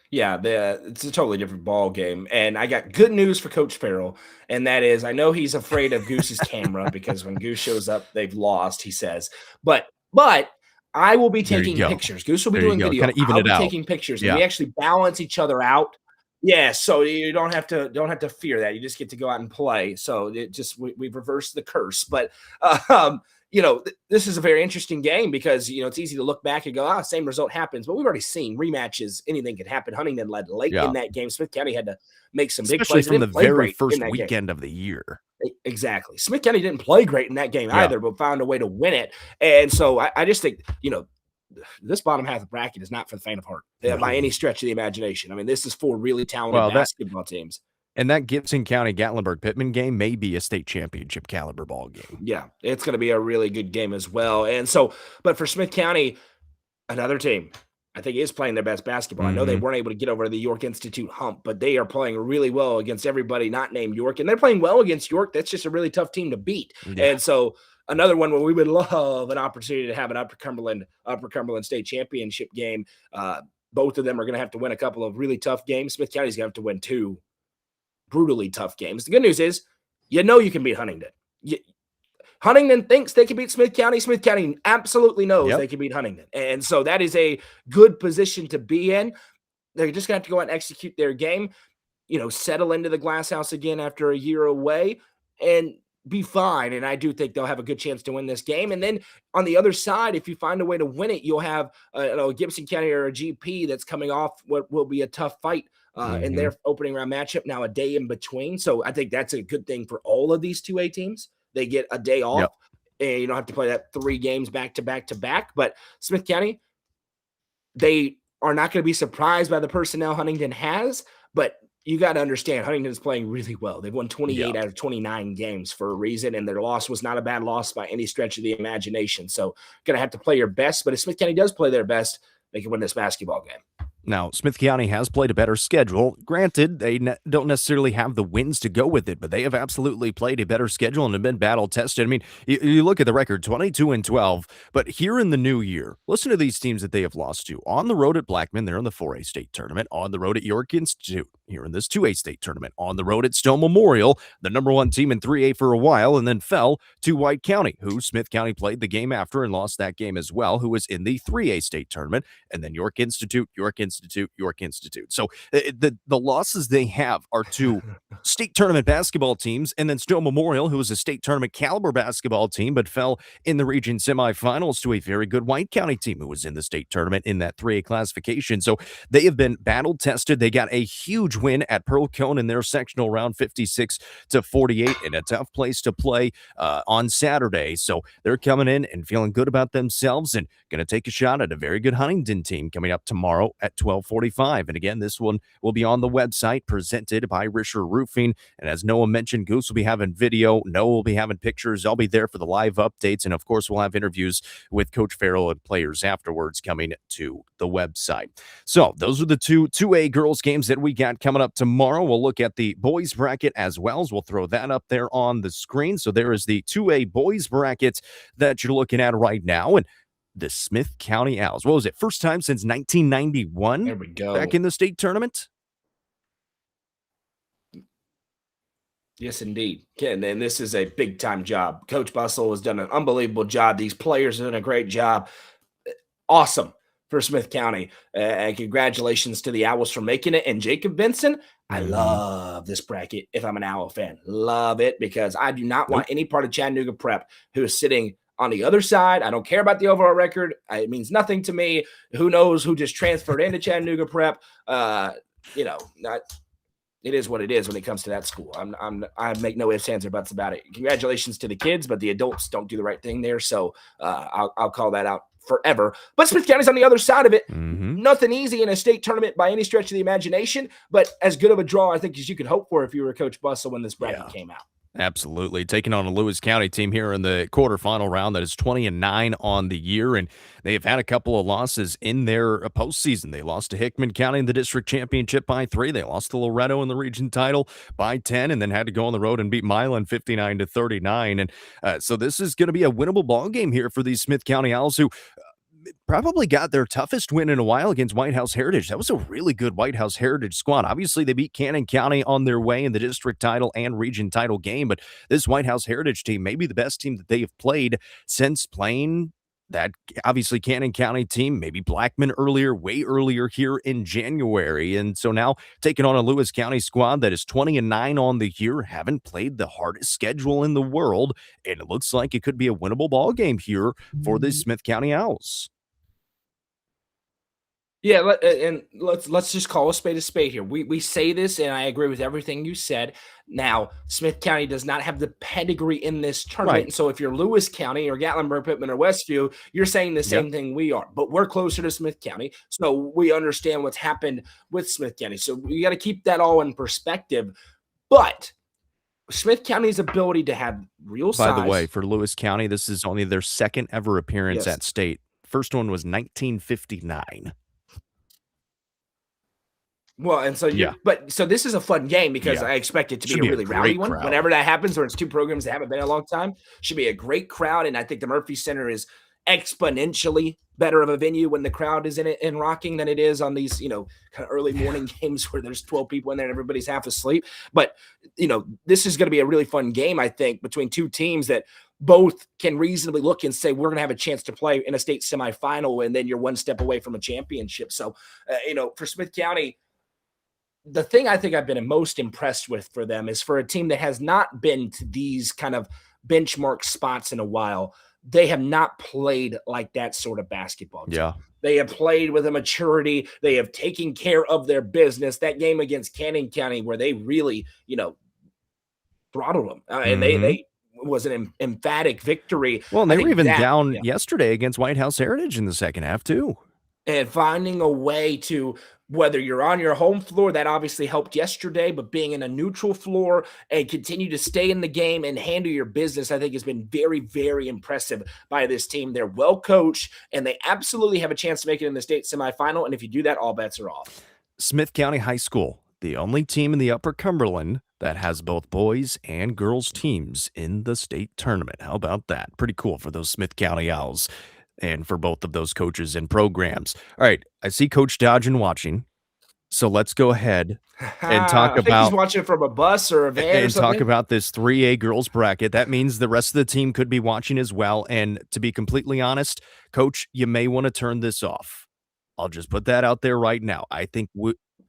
Yeah, it's a totally different ball game. And I got good news for Coach Farrell, and that is I know he's afraid of Goose's camera because when Goose shows up, they've lost, he says. But I will be taking pictures. Goose will be doing video. Kind of even I'll it be out. taking pictures, and we actually balance each other out Yeah, so you don't have to fear that. You just get to go out and play. So it just we've reversed the curse. But um, this is a very interesting game because it's easy to look back and go, same result happens. But we've already seen rematches. Anything could happen. Huntington led late in Yeah, that game. Smith County had to make some big especially plays. They from the didn't play very great in first that game. weekend of the year. Exactly. Smith County didn't play great in that game Yeah. either, but found a way to win it. And so I just think, this bottom half of the bracket is not for the faint of heart by No. any stretch of the imagination. I mean, this is four really talented Well, basketball teams. that Gibson County Gatlinburg Pittman game may be a state championship caliber ball game. Yeah, it's going to be a really good game as well. And so, but for Smith County, another team, I think is playing their best basketball. I know they Mhm. weren't able to get over the York Institute hump, but they are playing really well against everybody not named York, and they're playing well against York. That's just a really tough team to beat. Yeah. And so, another one where we would love an opportunity to have an Upper Cumberland State Championship game. Both of them are going to have to win a couple of really tough games. Smith County's going to have to win two brutally tough games. The good news is, you can beat Huntington. Huntington thinks they can beat Smith County. Smith County absolutely knows Yep. they can beat Huntington. And so that is a good position to be in. They're just going to have to go out and execute their game, settle into the glass house again after a year away and be fine. And I do think they'll have a good chance to win this game. And then on the other side, if you find a way to win it, you'll have a Gibson County or a GP that's coming off what will be a tough fight in Mhm. their opening round matchup. Now a day in between. So I think that's a good thing for all of these 2A teams. They get a day off Yep. and you don't have to play that 3 games back to back to back. But Smith County, they are not going to be surprised by the personnel Huntington has, but you got to understand Huntington is playing really well. They've won 28 Yeah. out of 29 games for a reason, and their loss was not a bad loss by any stretch of the imagination. So, going to have to play your best, but if Smith County does play their best, they can win this basketball game. Now, Smith County has played a better schedule. Granted, they don't necessarily have the wins to go with it, but they have absolutely played a better schedule and have been battle tested. I mean, you look at the record 22-12, but here in the new year, listen to these teams that they have lost to. On the road at Blackman, they're in the 4A state tournament. On the road at York Institute, here in this 2A state tournament. On the road at Stone Memorial, the number one team in 3A for a while, and then fell to White County, who Smith County played the game after and lost that game as well, who was in the 3A state tournament. And then York Institute, York Institute, York Institute. So the losses they have are to state tournament basketball teams, and then Stone Memorial, who was a state tournament caliber basketball team, but fell in the region semifinals to a very good White County team who was in the state tournament in that 3A classification. So they have been battle tested. They got a huge win at Pearl Cone in their sectional round, 56-48, in a tough place to play on Saturday. So they're coming in and feeling good about themselves and going to take a shot at a very good Huntington team coming up tomorrow at 12:45. And again, this one will be on the website presented by Risher Roofing. And as Noah mentioned, Goose will be having video. Noah will be having pictures. I'll be there for the live updates. And of course, we'll have interviews with Coach Farrell and players afterwards coming to the website. So those are the 2A girls games that we got coming up tomorrow. We'll look at the boys bracket as well. We'll throw that up there on the screen. So there is the 2A boys bracket that you're looking at right now. And the Smith County Owls. What was it? First time since 1991 There we go. back in the state tournament? Yes, indeed. And this is a big time job. Coach Bustle has done an unbelievable job. These players have done a great job. Awesome for Smith County. And congratulations to the Owls for making it. And Jacob Benson, I love this bracket if I'm an Owl fan. Love it because I do not want any part of Chattanooga Prep who is sitting on the other side. I don't care about the overall record. It means nothing to me. Who knows who just transferred into Chattanooga Prep? It is what it is when it comes to that school. I make no ifs, ands, or buts about it. Congratulations to the kids, but the adults don't do the right thing there. So I'll call that out forever. But Smith County's on the other side of it. Nothing easy in a state tournament by any stretch of the imagination, but as good of a draw, I think, as you could hope for if you were Coach Bustle when this bracket came out. Absolutely. Taking on a Lewis County team here in the quarterfinal round that is 20-9 on the year, and they've had a couple of losses in their postseason. They lost to Hickman County in the district championship by 3. They lost to Loretto in the region title by 10, and then had to go on the road and beat Milan 59-39. And so this is going to be a winnable ball game here for these Smith County Owls, who probably got their toughest win in a while against White House Heritage. That was a really good White House Heritage squad. Obviously, they beat Cannon County on their way in the district title and region title game, but this White House Heritage team may be the best team that they have played since playing that obviously Cannon County team, maybe Blackman earlier, way earlier here in January. And so now taking on a Lewis County squad that is 20-9 on the year, haven't played the hardest schedule in the world. And it looks like it could be a winnable ball game here for the Smith County Owls. Yeah, and let's just call a spade here. We say this, and I agree with everything you said. Now, Smith County does not have the pedigree in this tournament, Right. and so if you're Lewis County or Gatlinburg, Pittman, or Westview, you're saying the same thing we are. But we're closer to Smith County, so we understand what's happened with Smith County. So we got to keep that all in perspective. But Smith County's ability to have real size. By the way, for Lewis County, this is only their second ever appearance Yes. at state. First one was 1959. Well, and so so this is a fun game because I expect it to be a really rowdy one. Whenever that happens, or it's two programs that haven't been a long time, should be a great crowd. And I think the Murphy Center is exponentially better of a venue when the crowd is in it and rocking than it is on these, kind of early morning games where there's 12 people in there and everybody's half asleep. But, this is going to be a really fun game, I think, between two teams that both can reasonably look and say, we're going to have a chance to play in a state semifinal, and then you're one step away from a championship. So, for Smith County, the thing I think I've been most impressed with for them is for a team that has not been to these kind of benchmark spots in a while, they have not played like that sort of basketball team. Yeah. They have played with a maturity. They have taken care of their business. That game against Cannon County where they really, throttled them. And they was an emphatic victory. Well, and they were even down yesterday against White House Heritage in the second half too. And finding a way to, whether you're on your home floor, that obviously helped yesterday, but being in a neutral floor and continue to stay in the game and handle your business, I think has been very, very impressive by this team. They're well coached, and they absolutely have a chance to make it in the state semifinal. And if you do that, all bets are off. Smith County High School, the only team in the Upper Cumberland that has both boys and girls teams in the state tournament. How about that? Pretty cool for those Smith County Owls. And for both of those coaches and programs. All right, I see Coach Dodgen watching, so let's go ahead and talk about. He's watching from a bus or a van and or something. Talk about this 3A girls bracket. That means the rest of the team could be watching as well. And to be completely honest, Coach, you may want to turn this off. I'll just put that out there right now. I think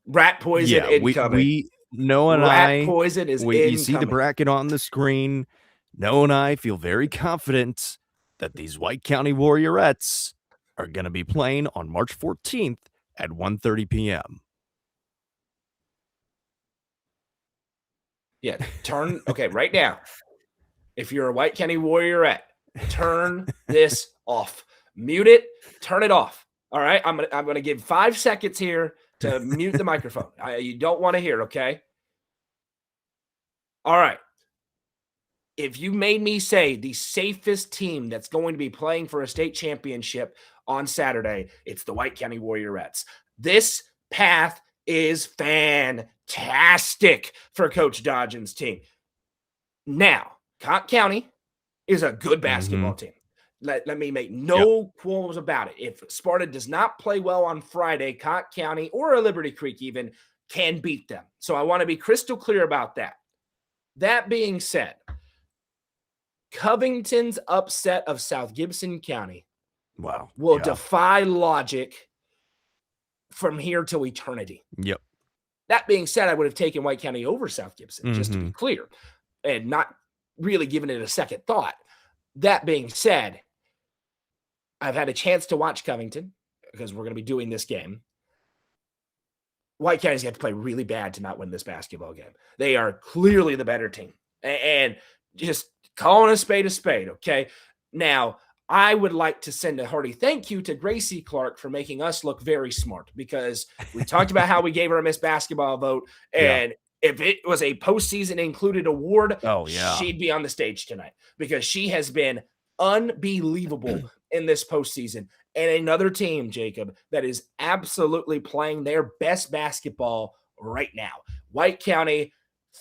rat poison incoming. Noah and rat poison is incoming. You see the bracket on the screen. Noah and I feel very confident that these White County Warriorettes are going to be playing on March 14th at 1:30 p.m. Yeah, right now, if you're a White County Warriorette, turn this off. Mute it, turn it off. All right, I'm gonna give 5 seconds here to mute the microphone. You don't want to hear, okay? All right. If you made me say the safest team that's going to be playing for a state championship on Saturday, it's the White County Warriorettes. This path is fantastic for Coach Dodgen's team. Now, Cott County is a good basketball team. Let me make no qualms about it. If Sparta does not play well on Friday, Cott County or a Liberty Creek even can beat them. So I want to be crystal clear about that. That being said, Covington's upset of South Gibson County will defy logic from here till eternity. Yep. That being said, I would have taken White County over South Gibson, just to be clear, and not really given it a second thought. That being said, I've had a chance to watch Covington because we're going to be doing this game. White County's got to play really bad to not win this basketball game. They are clearly the better team. And just calling a spade, okay? Now, I would like to send a hearty thank you to Gracie Clark for making us look very smart, because we talked about how we gave her a Miss Basketball vote, and if it was a postseason included award, she'd be on the stage tonight, because she has been unbelievable in this postseason. And another team, Jacob, that is absolutely playing their best basketball right now. White County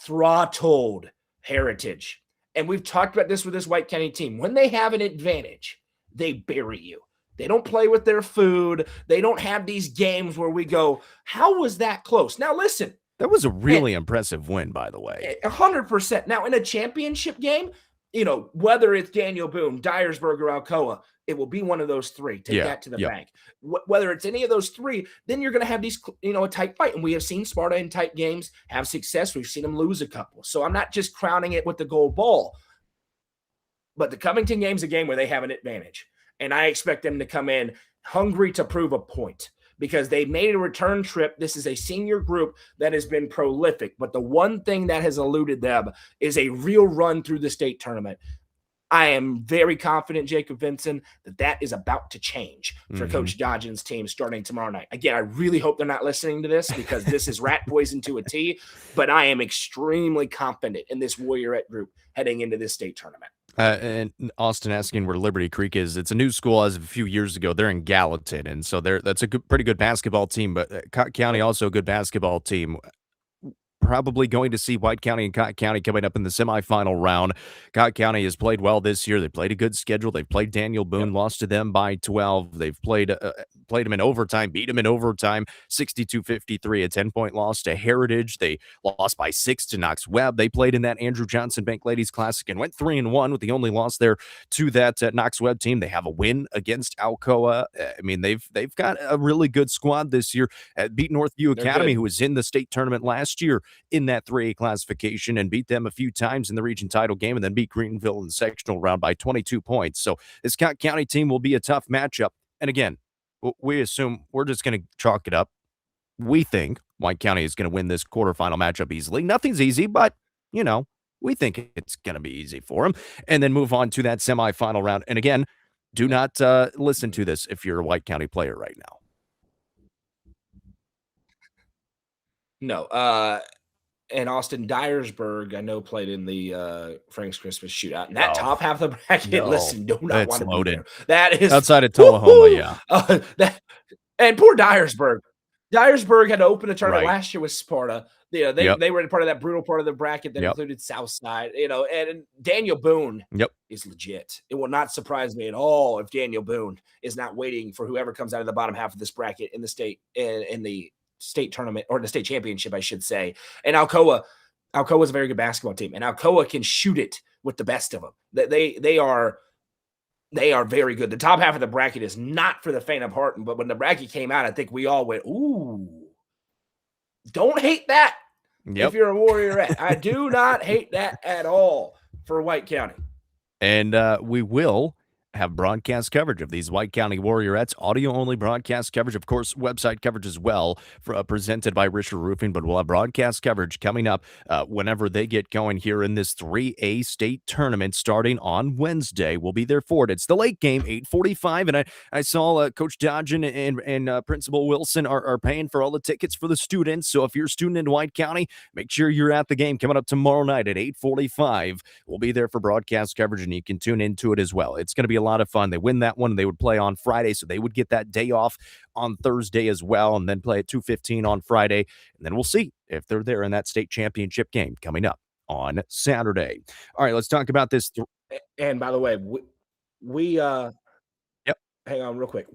throttled Heritage. And we've talked about this with this White County team. When they have an advantage, they bury you. They don't play with their food. They don't have these games where we go, how was that close? Now, listen. That was a really impressive win, by the way. 100%. Now, in a championship game, whether it's Daniel Boone, Dyersburg, or Alcoa, it will be one of those three. Take that to the bank. Whether it's any of those three, then you're going to have these, a tight fight. And we have seen Sparta in tight games have success. We've seen them lose a couple. So I'm not just crowning it with the gold ball. But the Covington game's a game where they have an advantage. And I expect them to come in hungry to prove a point because they made a return trip. This is a senior group that has been prolific. But the one thing that has eluded them is a real run through the state tournament. I am very confident, Jacob Vinson, that is about to change for Coach Dodgen's team starting tomorrow night. Again, I really hope they're not listening to this because this is rat poison to a T, but I am extremely confident in this Warriorette group heading into this state tournament. And Austin asking where Liberty Creek is. It's a new school as of a few years ago. They're in Gallatin, and so that's a pretty good basketball team. But Cotton County also a good basketball team. Probably going to see White County and Cotton County coming up in the semifinal round. Cotton County has played well this year. They played a good schedule. They've played Daniel Boone, lost to them by 12. They've played them in overtime, beat them in overtime, 62-53, a 10-point loss to Heritage. They lost by 6 to Knox Webb. They played in that Andrew Johnson Bank Ladies Classic and went 3-1 with the only loss there to that Knox Webb team. They have a win against Alcoa. I mean, they've got a really good squad this year. Beat Northview Academy, who was in the state tournament last year in that 3A classification, and beat them a few times in the region title game, and then beat Greenville in the sectional round by 22 points. So this Cotton County team will be a tough matchup. And again, we assume we're just going to chalk it up. We think White County is going to win this quarterfinal matchup easily. Nothing's easy, but, we think it's going to be easy for them. And then move on to that semifinal round. And again, do not listen to this if you're a White County player right now. No. And Austin Dyersburg, I know, played in the Frank's Christmas Shootout. And that top half of the bracket, listen, do not want to be there. That is outside of Tullahoma, and poor Dyersburg. Dyersburg had to open a tournament last year with Sparta. They were part of that brutal part of the bracket that included Southside. And Daniel Boone is legit. It will not surprise me at all if Daniel Boone is not waiting for whoever comes out of the bottom half of this bracket in the state in the state tournament, or the state championship, I should say. And Alcoa is a very good basketball team, and Alcoa can shoot it with the best of them. They are very good. The top half of the bracket is not for the faint of heart, but when the bracket came out, I think we all went, ooh, don't hate that. If you're a Warriorette. I do not hate that at all for White County. And we will have broadcast coverage of these White County Warriorettes, audio-only broadcast coverage, of course, website coverage as well, presented by Risher Roofing, but we'll have broadcast coverage coming up whenever they get going here in this 3A state tournament starting on Wednesday. We'll be there for it. It's the late game, 8:45, and I saw Coach Dodgen and Principal Wilson are paying for all the tickets for the students, so if you're a student in White County, make sure you're at the game coming up tomorrow night at 8:45. We'll be there for broadcast coverage, and you can tune into it as well. It's going to be a lot of fun. They win that one, and they would play on Friday, so they would get that day off on Thursday as well, and then play at 2:15 on Friday, and then we'll see if they're there in that state championship game coming up on Saturday. All right, let's talk about this. And by the way, we hang on real quick.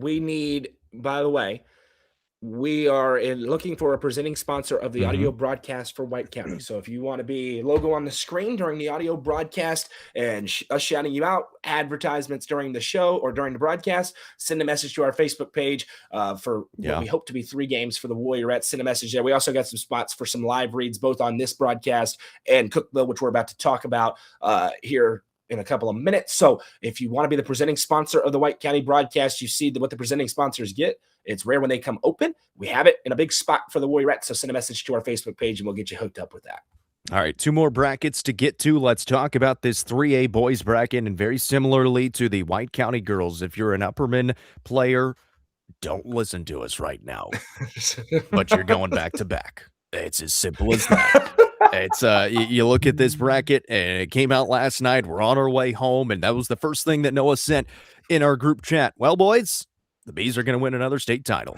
We are looking for a presenting sponsor of the audio broadcast for White County. So if you want to be logo on the screen during the audio broadcast and us shouting you out, advertisements during the show or during the broadcast, send a message to our Facebook page for what we hope to be 3 games for the Warriorettes. Send a message there. We also got some spots for some live reads, both on this broadcast and Cookville, which we're about to talk about here in a couple of minutes. So if you want to be the presenting sponsor of the White County broadcast, you see what the presenting sponsors get. It's rare when they come open. We have it in a big spot for the Warriorettes. So send a message to our Facebook page and we'll get you hooked up with that. All right, 2 more brackets to get to. Let's talk about this 3A boys bracket, and very similarly to the White County girls, if you're an Upperman player, don't listen to us right now, but you're going back to back. It's as simple as that. It's you look at this bracket, and it came out last night. We're on our way home, and that was the first thing that Noah sent in our group chat. Well, boys, the Bees are going to win another state title.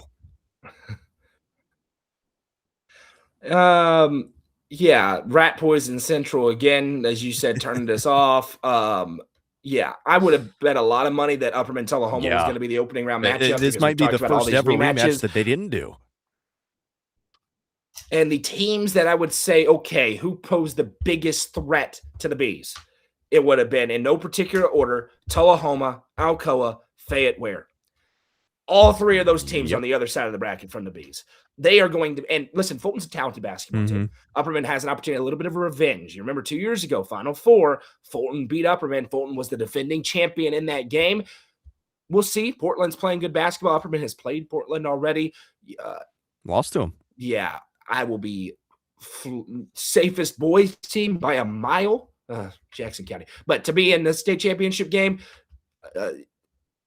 Yeah, Rat Poison Central again, as you said, turned us off. Yeah, I would have bet a lot of money that Upperman Tullahoma was going to be the opening round matchup. This might be the first ever rematch that they didn't do. And the teams that I would say, okay, who posed the biggest threat to the Bees? it would have been in no particular order: Tullahoma, Alcoa, Fayette Ware. All three of those teams Yep. on the other side of the bracket from the Bees. They are going to, and listen, Fulton's a talented basketball team. Upperman has an opportunity, a little bit of a revenge. You remember 2 years ago, Final Four, Fulton beat Upperman. Fulton was the defending champion in that game. We'll see. Portland's playing good basketball. Upperman has played Portland already. Lost to him. Yeah, I will be safest boys team by a mile, Jackson County. But to be in the state championship game,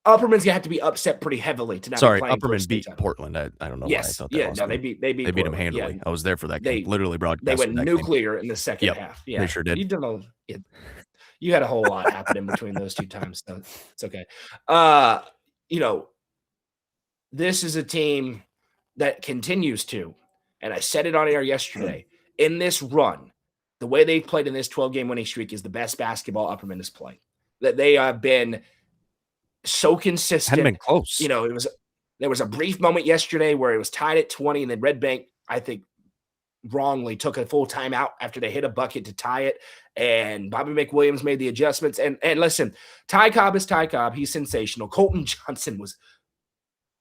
Upperman's gonna have to be upset pretty heavily to not be playing for a Upperman state beat title. Portland. I don't know why I Yes, thought that yeah, lost no, them. they beat They beat them Portland. handily. Yeah, I was there for that they game. Literally they broadcast went that game. nuclear in the second Yep, half. Yeah, they sure did. You don't know. You had a whole lot happen in between those two times, so it's okay. You know, this is a team that continues to, and I said it on air yesterday, in this run, the way they've played in this 12-game winning streak is the best basketball Upperman has played. That they have been so consistent. Hadn't been close. You know, there was a brief moment yesterday where it was tied at 20, and then Red Bank, I think, wrongly took a full timeout after they hit a bucket to tie it, and Bobby McWilliams made the adjustments. And listen, Ty Cobb is Ty Cobb. He's sensational. Colton Johnson was,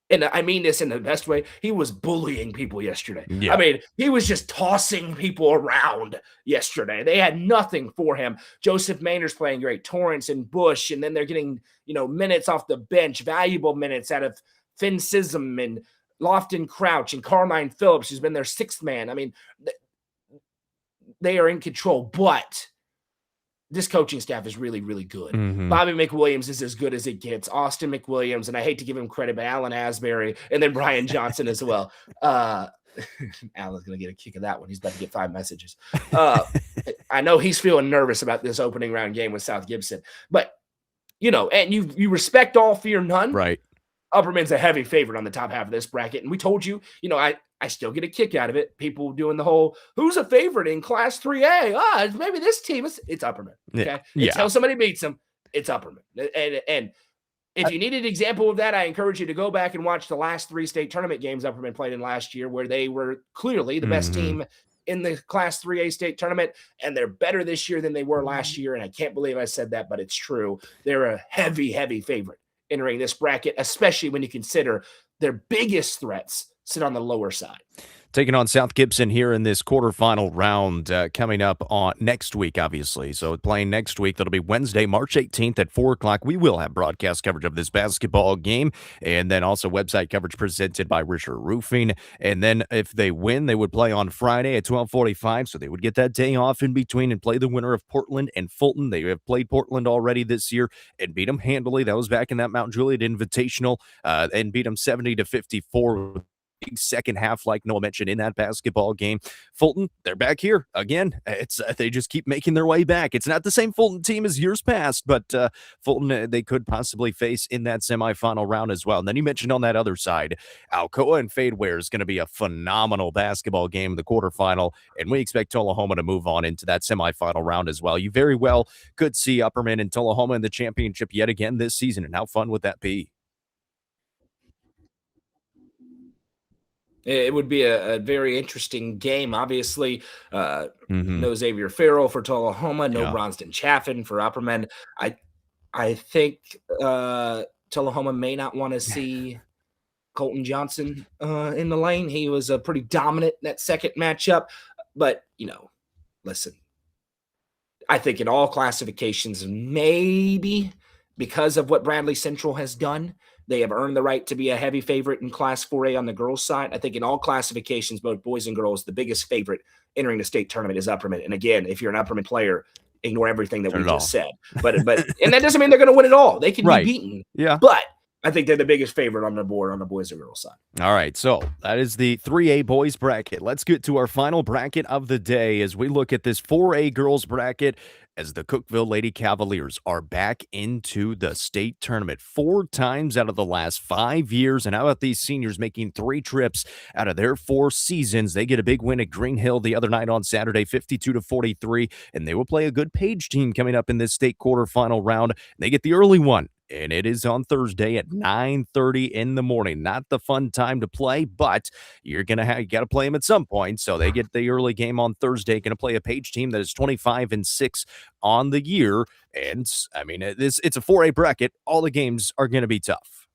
and I mean this in the best way, he was bullying people yesterday. Yeah. I mean, he was just tossing people around yesterday. They had nothing for him. Joseph Maynard's playing great. Torrance and Bush, and then they're getting, minutes off the bench, valuable minutes out of Finn Sism and Lofton Crouch and Carmine Phillips, who's been their sixth man. I mean, they are in control, but this coaching staff is really, really good. Bobby McWilliams is as good as it gets. Austin McWilliams, and I hate to give him credit, but Alan Asbury, and then Brian Johnson as well. Alan's going to get a kick of that one. He's about to get 5 messages. I know he's feeling nervous about this opening round game with South Gibson, but, and you respect all, fear none. Right. Upperman's a heavy favorite on the top half of this bracket. And we told you, I still get a kick out of it. People doing the whole, who's a favorite in Class 3A? Maybe this team is, it's Upperman. Okay. Yeah. Until somebody beats them, it's Upperman. And if you need an example of that, I encourage you to go back and watch the last 3 state tournament games Upperman played in last year, where they were clearly the best team in the Class 3A state tournament. And they're better this year than they were last year. And I can't believe I said that, but it's true. They're a heavy, heavy favorite entering this bracket, especially when you consider their biggest threats sit on the lower side. Taking on South Gibson here in this quarterfinal round coming up on next week, obviously. So playing next week, that'll be Wednesday, March 18th at 4 o'clock. We will have broadcast coverage of this basketball game, and then also website coverage presented by Richard Roofing. And then if they win, they would play on Friday at 12:45, so they would get that day off in between and play the winner of Portland and Fulton. They have played Portland already this year and beat them handily. That was back in that Mount Juliet Invitational, and beat them 70-54. Second half, like Noah mentioned, in that basketball game. Fulton, they're back here again. It's they just keep making their way back. It's not the same Fulton team as years past, but Fulton they could possibly face in that semifinal round as well. And then you mentioned on that other side, Alcoa and Fayette Ware is going to be a phenomenal basketball game in the quarterfinal, and we expect Tullahoma to move on into that semifinal round as well. You very well could see Upperman and Tullahoma in the championship yet again this season, and how fun would that be? It would be a very interesting game. Obviously, no Xavier Farrell for Tullahoma, no Bronston Chaffin for Upperman. I think Tullahoma may not want to see Colton Johnson in the lane. He was pretty dominant in that second matchup. But, listen, I think in all classifications, maybe because of what Bradley Central has done, they have earned the right to be a heavy favorite in Class 4A on the girls' side. I think in all classifications, both boys and girls, the biggest favorite entering the state tournament is Upperman. And again, if you're an Upperman player, ignore everything that we just said. But and that doesn't mean they're going to win it all. They can be beaten. Yeah. But I think they're the biggest favorite on the board on the boys and girls side. All right, so that is the 3A boys bracket. Let's get to our final bracket of the day as we look at this 4A girls bracket as the Cookeville Lady Cavaliers are back into the state tournament 4 times out of the last 5 years. And how about these seniors making 3 trips out of their 4 seasons? They get a big win at Green Hill the other night on Saturday, 52-43, and they will play a good Page team coming up in this state quarterfinal round. They get the early one and it is on Thursday at 9:30 in the morning. Not the fun time to play, but you got to play them at some point. So they get the early game on Thursday. Going to play a Page team that is 25-6 on the year, and I mean it's a 4A bracket. All the games are going to be tough.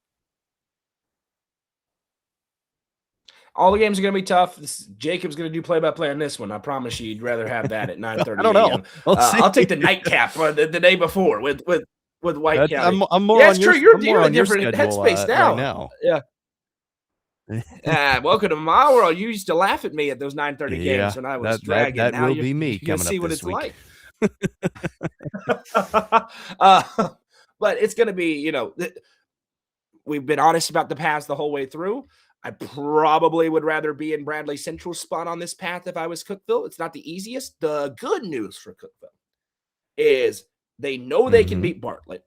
All the games are going to be tough. Jacob's going to do play-by-play on this one. I promise you, you'd rather have that at 9:30 I don't know. a.m. I'll take the nightcap the day before with White County. I'm more on true. You're in a different schedule, headspace now. right now. Yeah. Welcome to my world. You used to laugh at me at those 9:30 games when I was dragging. That now will be me coming see up what this it's week. Like. But it's going to be, we've been honest about the past the whole way through. I probably would rather be in Bradley Central's spot on this path if I was Cookeville. It's not the easiest. The good news for Cookeville is they know they can beat Bartlett.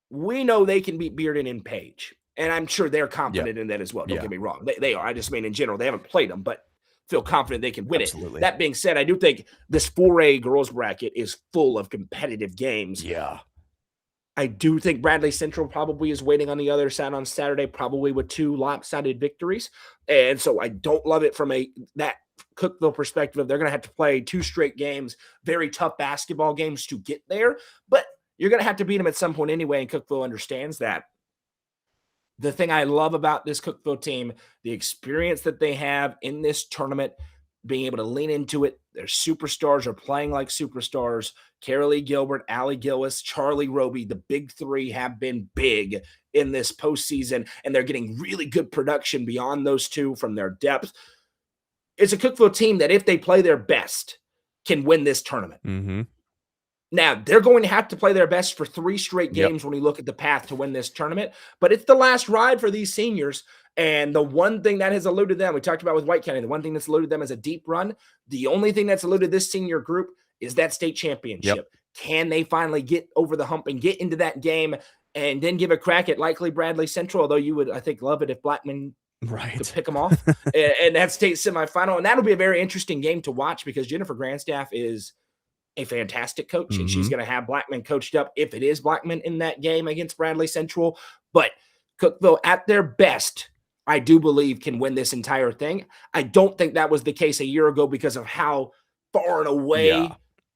We know they can beat Bearden and Page. And I'm sure they're confident in that as well. Don't get me wrong. They are. I just mean in general, they haven't played them, but feel confident they can win it. That being said, I do think this 4A girls bracket is full of competitive games. Yeah. I do think Bradley Central probably is waiting on the other side on Saturday, probably with 2 lopsided victories. And so I don't love it from that Cookeville perspective. They're going to have to play 2 straight games, very tough basketball games to get there. But you're going to have to beat them at some point anyway, and Cookeville understands that. The thing I love about this Cookeville team, the experience that they have in this tournament, being able to lean into it. Their superstars are playing like superstars. Carolee Gilbert, Allie Gillis, Charlie Roby, the big 3 have been big in this postseason, and they're getting really good production beyond those 2 from their depth. It's a Cookeville team that, if they play their best, can win this tournament. Now, they're going to have to play their best for 3 straight games when we look at the path to win this tournament, but it's the last ride for these seniors. And the one thing that has eluded them, we talked about with White County, the one thing that's eluded them is a deep run. The only thing that's eluded this senior group is that state championship. Can they finally get over the hump and get into that game and then give a crack at likely Bradley Central? Although you would, I think, love it if Blackman could pick them off and that state semifinal. And that'll be a very interesting game to watch because Jennifer Grandstaff is a fantastic coach, and she's going to have Blackman coached up if it is Blackman in that game against Bradley Central. But Cookeville, at their best, I do believe can win this entire thing. I don't think that was the case a year ago because of how far and away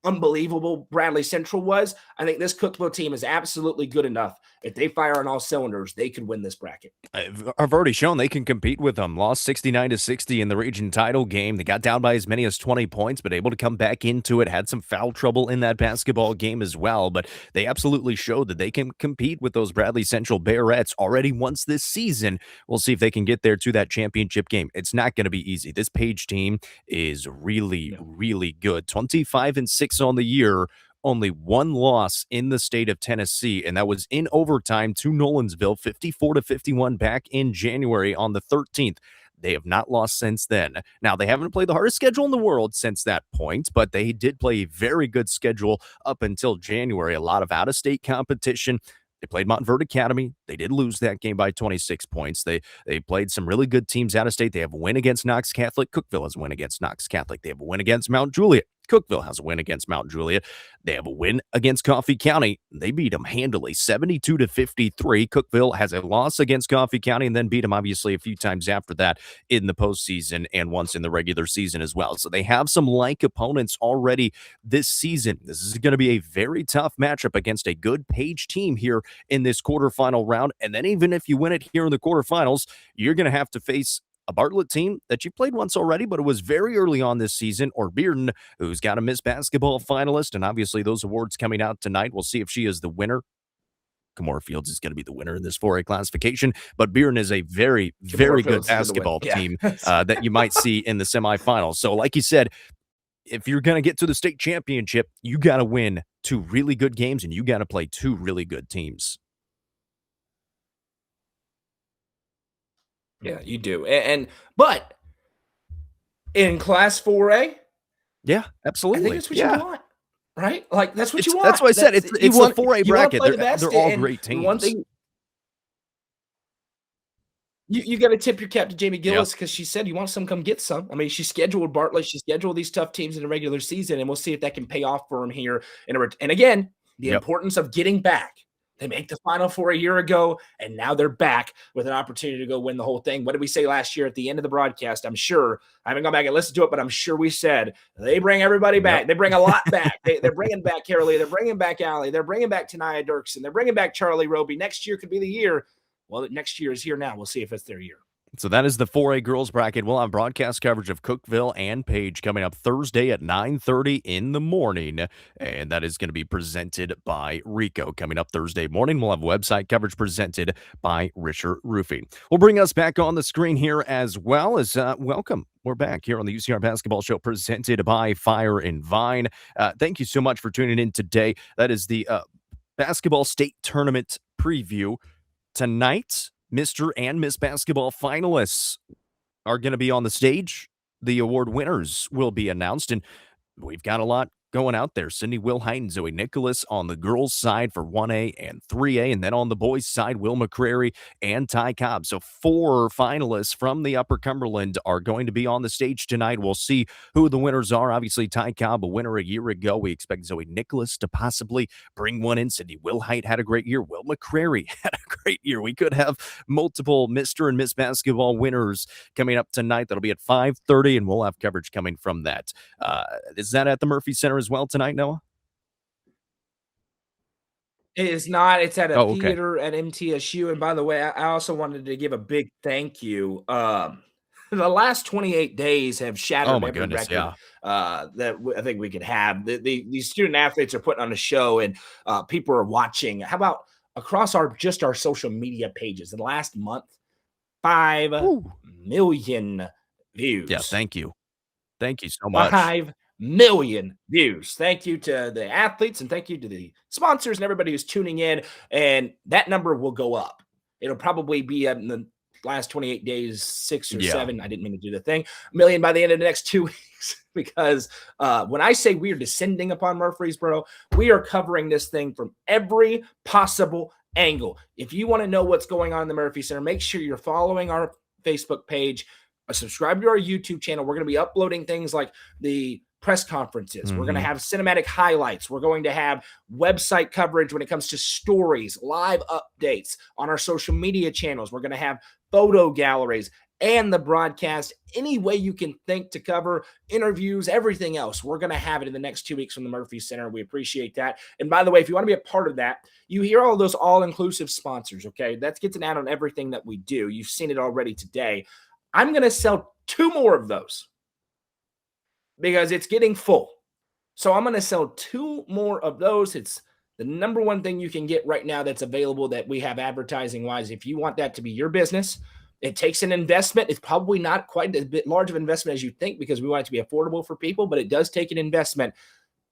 unbelievable Bradley Central was. I think this Cookeville team is absolutely good enough. If they fire on all cylinders, they could win this bracket. I've already shown they can compete with them. Lost 69-60 in the region title game. They got down by as many as 20 points, but able to come back into it. Had some foul trouble in that basketball game as well, but they absolutely showed that they can compete with those Bradley Central Bearettes already once this season. We'll see if they can get there to that championship game. It's not going to be easy. This Page team is really, really good. 25-6 on the year. Only 1 loss in the state of Tennessee, and that was in overtime to Nolensville, 54-51 back in January on the 13th. They have not lost since then. Now, they haven't played the hardest schedule in the world since that point, but they did play a very good schedule up until January. A lot of out-of-state competition. They played Montverde Academy. They did lose that game by 26 points. They played some really good teams out of state. They have a win against Knox Catholic. Cookeville has a win against Knox Catholic. They have a win against Mount Juliet. Cookeville has a win against Mount Juliet. They have a win against Coffee County. They beat them handily, 72-53. Cookeville has a loss against Coffee County and then beat them, obviously, a few times after that in the postseason and once in the regular season as well. So they have some like opponents already this season. This is going to be a very tough matchup against a good Page team here in this quarterfinal round. And then even if you win it here in the quarterfinals, you're going to have to face a Bartlett team that you played once already, but it was very early on this season, or Bearden, who's got a Miss Basketball finalist, and obviously those awards coming out tonight. We'll see if she is the winner. Kamora Fields is going to be the winner in this 4A classification, but Bearden is a very, very good basketball team that you might see in the semifinals. So like you said, if you're going to get to the state championship, you got to win 2 really good games, and you got to play 2 really good teams. Yeah, you do. But in Class 4A, yeah, absolutely. I think that's what you want, right? Like that's what you want. That's why I said it's a 4A bracket. They're all great teams. One thing you got to tip your cap to Jamie Gillis because she said you want some, come get some. I mean, she scheduled Bartlett, she scheduled these tough teams in the regular season, and we'll see if that can pay off for him here. And again, the importance of getting back. They make the Final Four a year ago, and now they're back with an opportunity to go win the whole thing. What did we say last year at the end of the broadcast? I'm sure I haven't gone back and listened to it, but I'm sure we said they bring everybody back. Yep. They bring a lot back. They're bringing back Carolee. They're bringing back Allie. They're bringing back Tania Dirksen. They're bringing back Charlie Roby. Next year could be the year. Well, next year is here now. We'll see if it's their year. So that is the 4A girls bracket. We'll have broadcast coverage of Cookeville and Page coming up Thursday at 9:30 in the morning, and that is going to be presented by Rico. Coming up Thursday morning, we'll have website coverage presented by Richard Roofing. We'll bring us back on the screen here as well as welcome. We're back here on the UCR Basketball Show presented by Fire and Vine. Thank you so much for tuning in today. That is the basketball state tournament preview. Tonight, Mr. and Miss Basketball finalists are going to be on the stage. The award winners will be announced, and we've got a lot going out there. Sydney Wilhite and Zoe Nicholas on the girls' side for 1A and 3A, and then on the boys' side, Will McCrary and Ty Cobb. So 4 finalists from the Upper Cumberland are going to be on the stage tonight. We'll see who the winners are. Obviously, Ty Cobb, a winner a year ago. We expect Zoe Nicholas to possibly bring one in. Sydney Wilhite had a great year. Will McCrary had a great year. We could have multiple Mr. and Miss Basketball winners coming up tonight. That'll be at 5:30, and we'll have coverage coming from that. Is that at the Murphy Center as well tonight, Noah? It is not. It's at a Oh, okay. theater at MTSU. And by the way, I also wanted to give a big thank you. The last 28 days have Oh shattered my every goodness, record yeah. I think we could have. These student athletes are putting on a show, and people are watching. How about across our social media pages in the last month? 5 Woo. million views. Yeah, thank you. Thank you so much. 5 million views. Thank you to the athletes, and thank you to the sponsors and everybody who's tuning in. And that number will go up. It'll probably be in the last 28 days, 6 or 7. I didn't mean to do the thing. Million by the end of the next 2 weeks. Because when I say we are descending upon Murfreesboro, we are covering this thing from every possible angle. If you want to know what's going on in the Murphy Center, make sure you're following our Facebook page, subscribe to our YouTube channel. We're going to be uploading things like the press conferences. We're going to have cinematic highlights. We're going to have website coverage when it comes to stories, live updates on our social media channels. We're going to have photo galleries and the broadcast, any way you can think to cover interviews, everything else. We're going to have it in the next 2 weeks from the Murphy Center. We appreciate that. And by the way, if you want to be a part of that, you hear all those all-inclusive sponsors, okay? That gets an ad on everything that we do. You've seen it already today. I'm going to sell 2 more of those because it's getting full. So I'm going to sell 2 more of those. It's the number one thing you can get right now that's available that we have advertising-wise. If you want that to be your business, it takes an investment. It's probably not quite a bit large of an investment as you think because we want it to be affordable for people, but it does take an investment.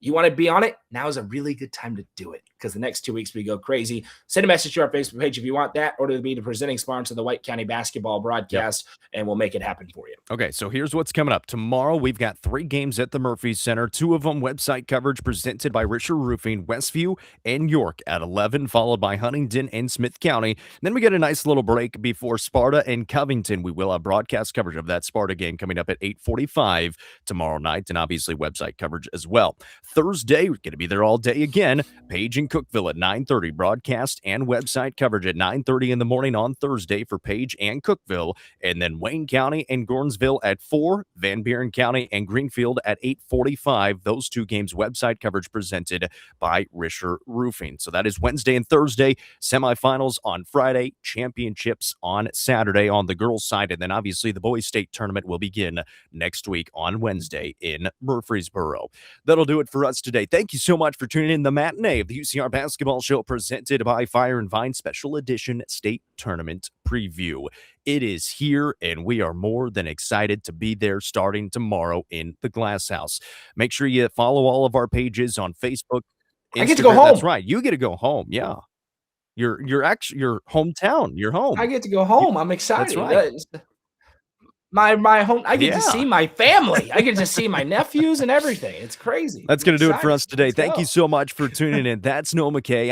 You want to be on it? Now is a really good time to do it because the next 2 weeks we go crazy. Send a message to our Facebook page if you want that, or to be the presenting sponsor of the White County Basketball broadcast, and we'll make it happen for you. Okay, so here's what's coming up. Tomorrow, we've got 3 games at the Murphy Center, 2 of them website coverage presented by Richard Roofing, Westview, and York at 11, followed by Huntington and Smith County. Then we get a nice little break before Sparta and Covington. We will have broadcast coverage of that Sparta game coming up at 8:45 tomorrow night, and obviously website coverage as well. Thursday, we're going to be there all day again. Page and Cookeville at 9:30, broadcast and website coverage at 9:30 in the morning on Thursday for Page and Cookeville, and then Wayne County and Gordonsville at 4, Van Buren County and Greenfield at 8:45. Those 2 games website coverage presented by Risher Roofing. So that is Wednesday and Thursday, semifinals on Friday, championships on Saturday on the girls' side, and then obviously the boys' state tournament will begin next week on Wednesday in Murfreesboro. That'll do it for us today. Thank you so much for tuning in the matinee of the UCR Basketball Show presented by Fire and Vine Special Edition State Tournament Preview. It is here, and we are more than excited to be there starting tomorrow in the Glass House. Make sure you follow all of our pages on Facebook, Instagram. I get to go home. That's right. You get to go home. Yeah. Your hometown. Your home. I get to go home. I'm excited. That's right. My home. I get to see my family. I get to see my nephews and everything. It's crazy. That's going to do it for us today. Let's Thank go. you so much for tuning in. That's Noah McKay.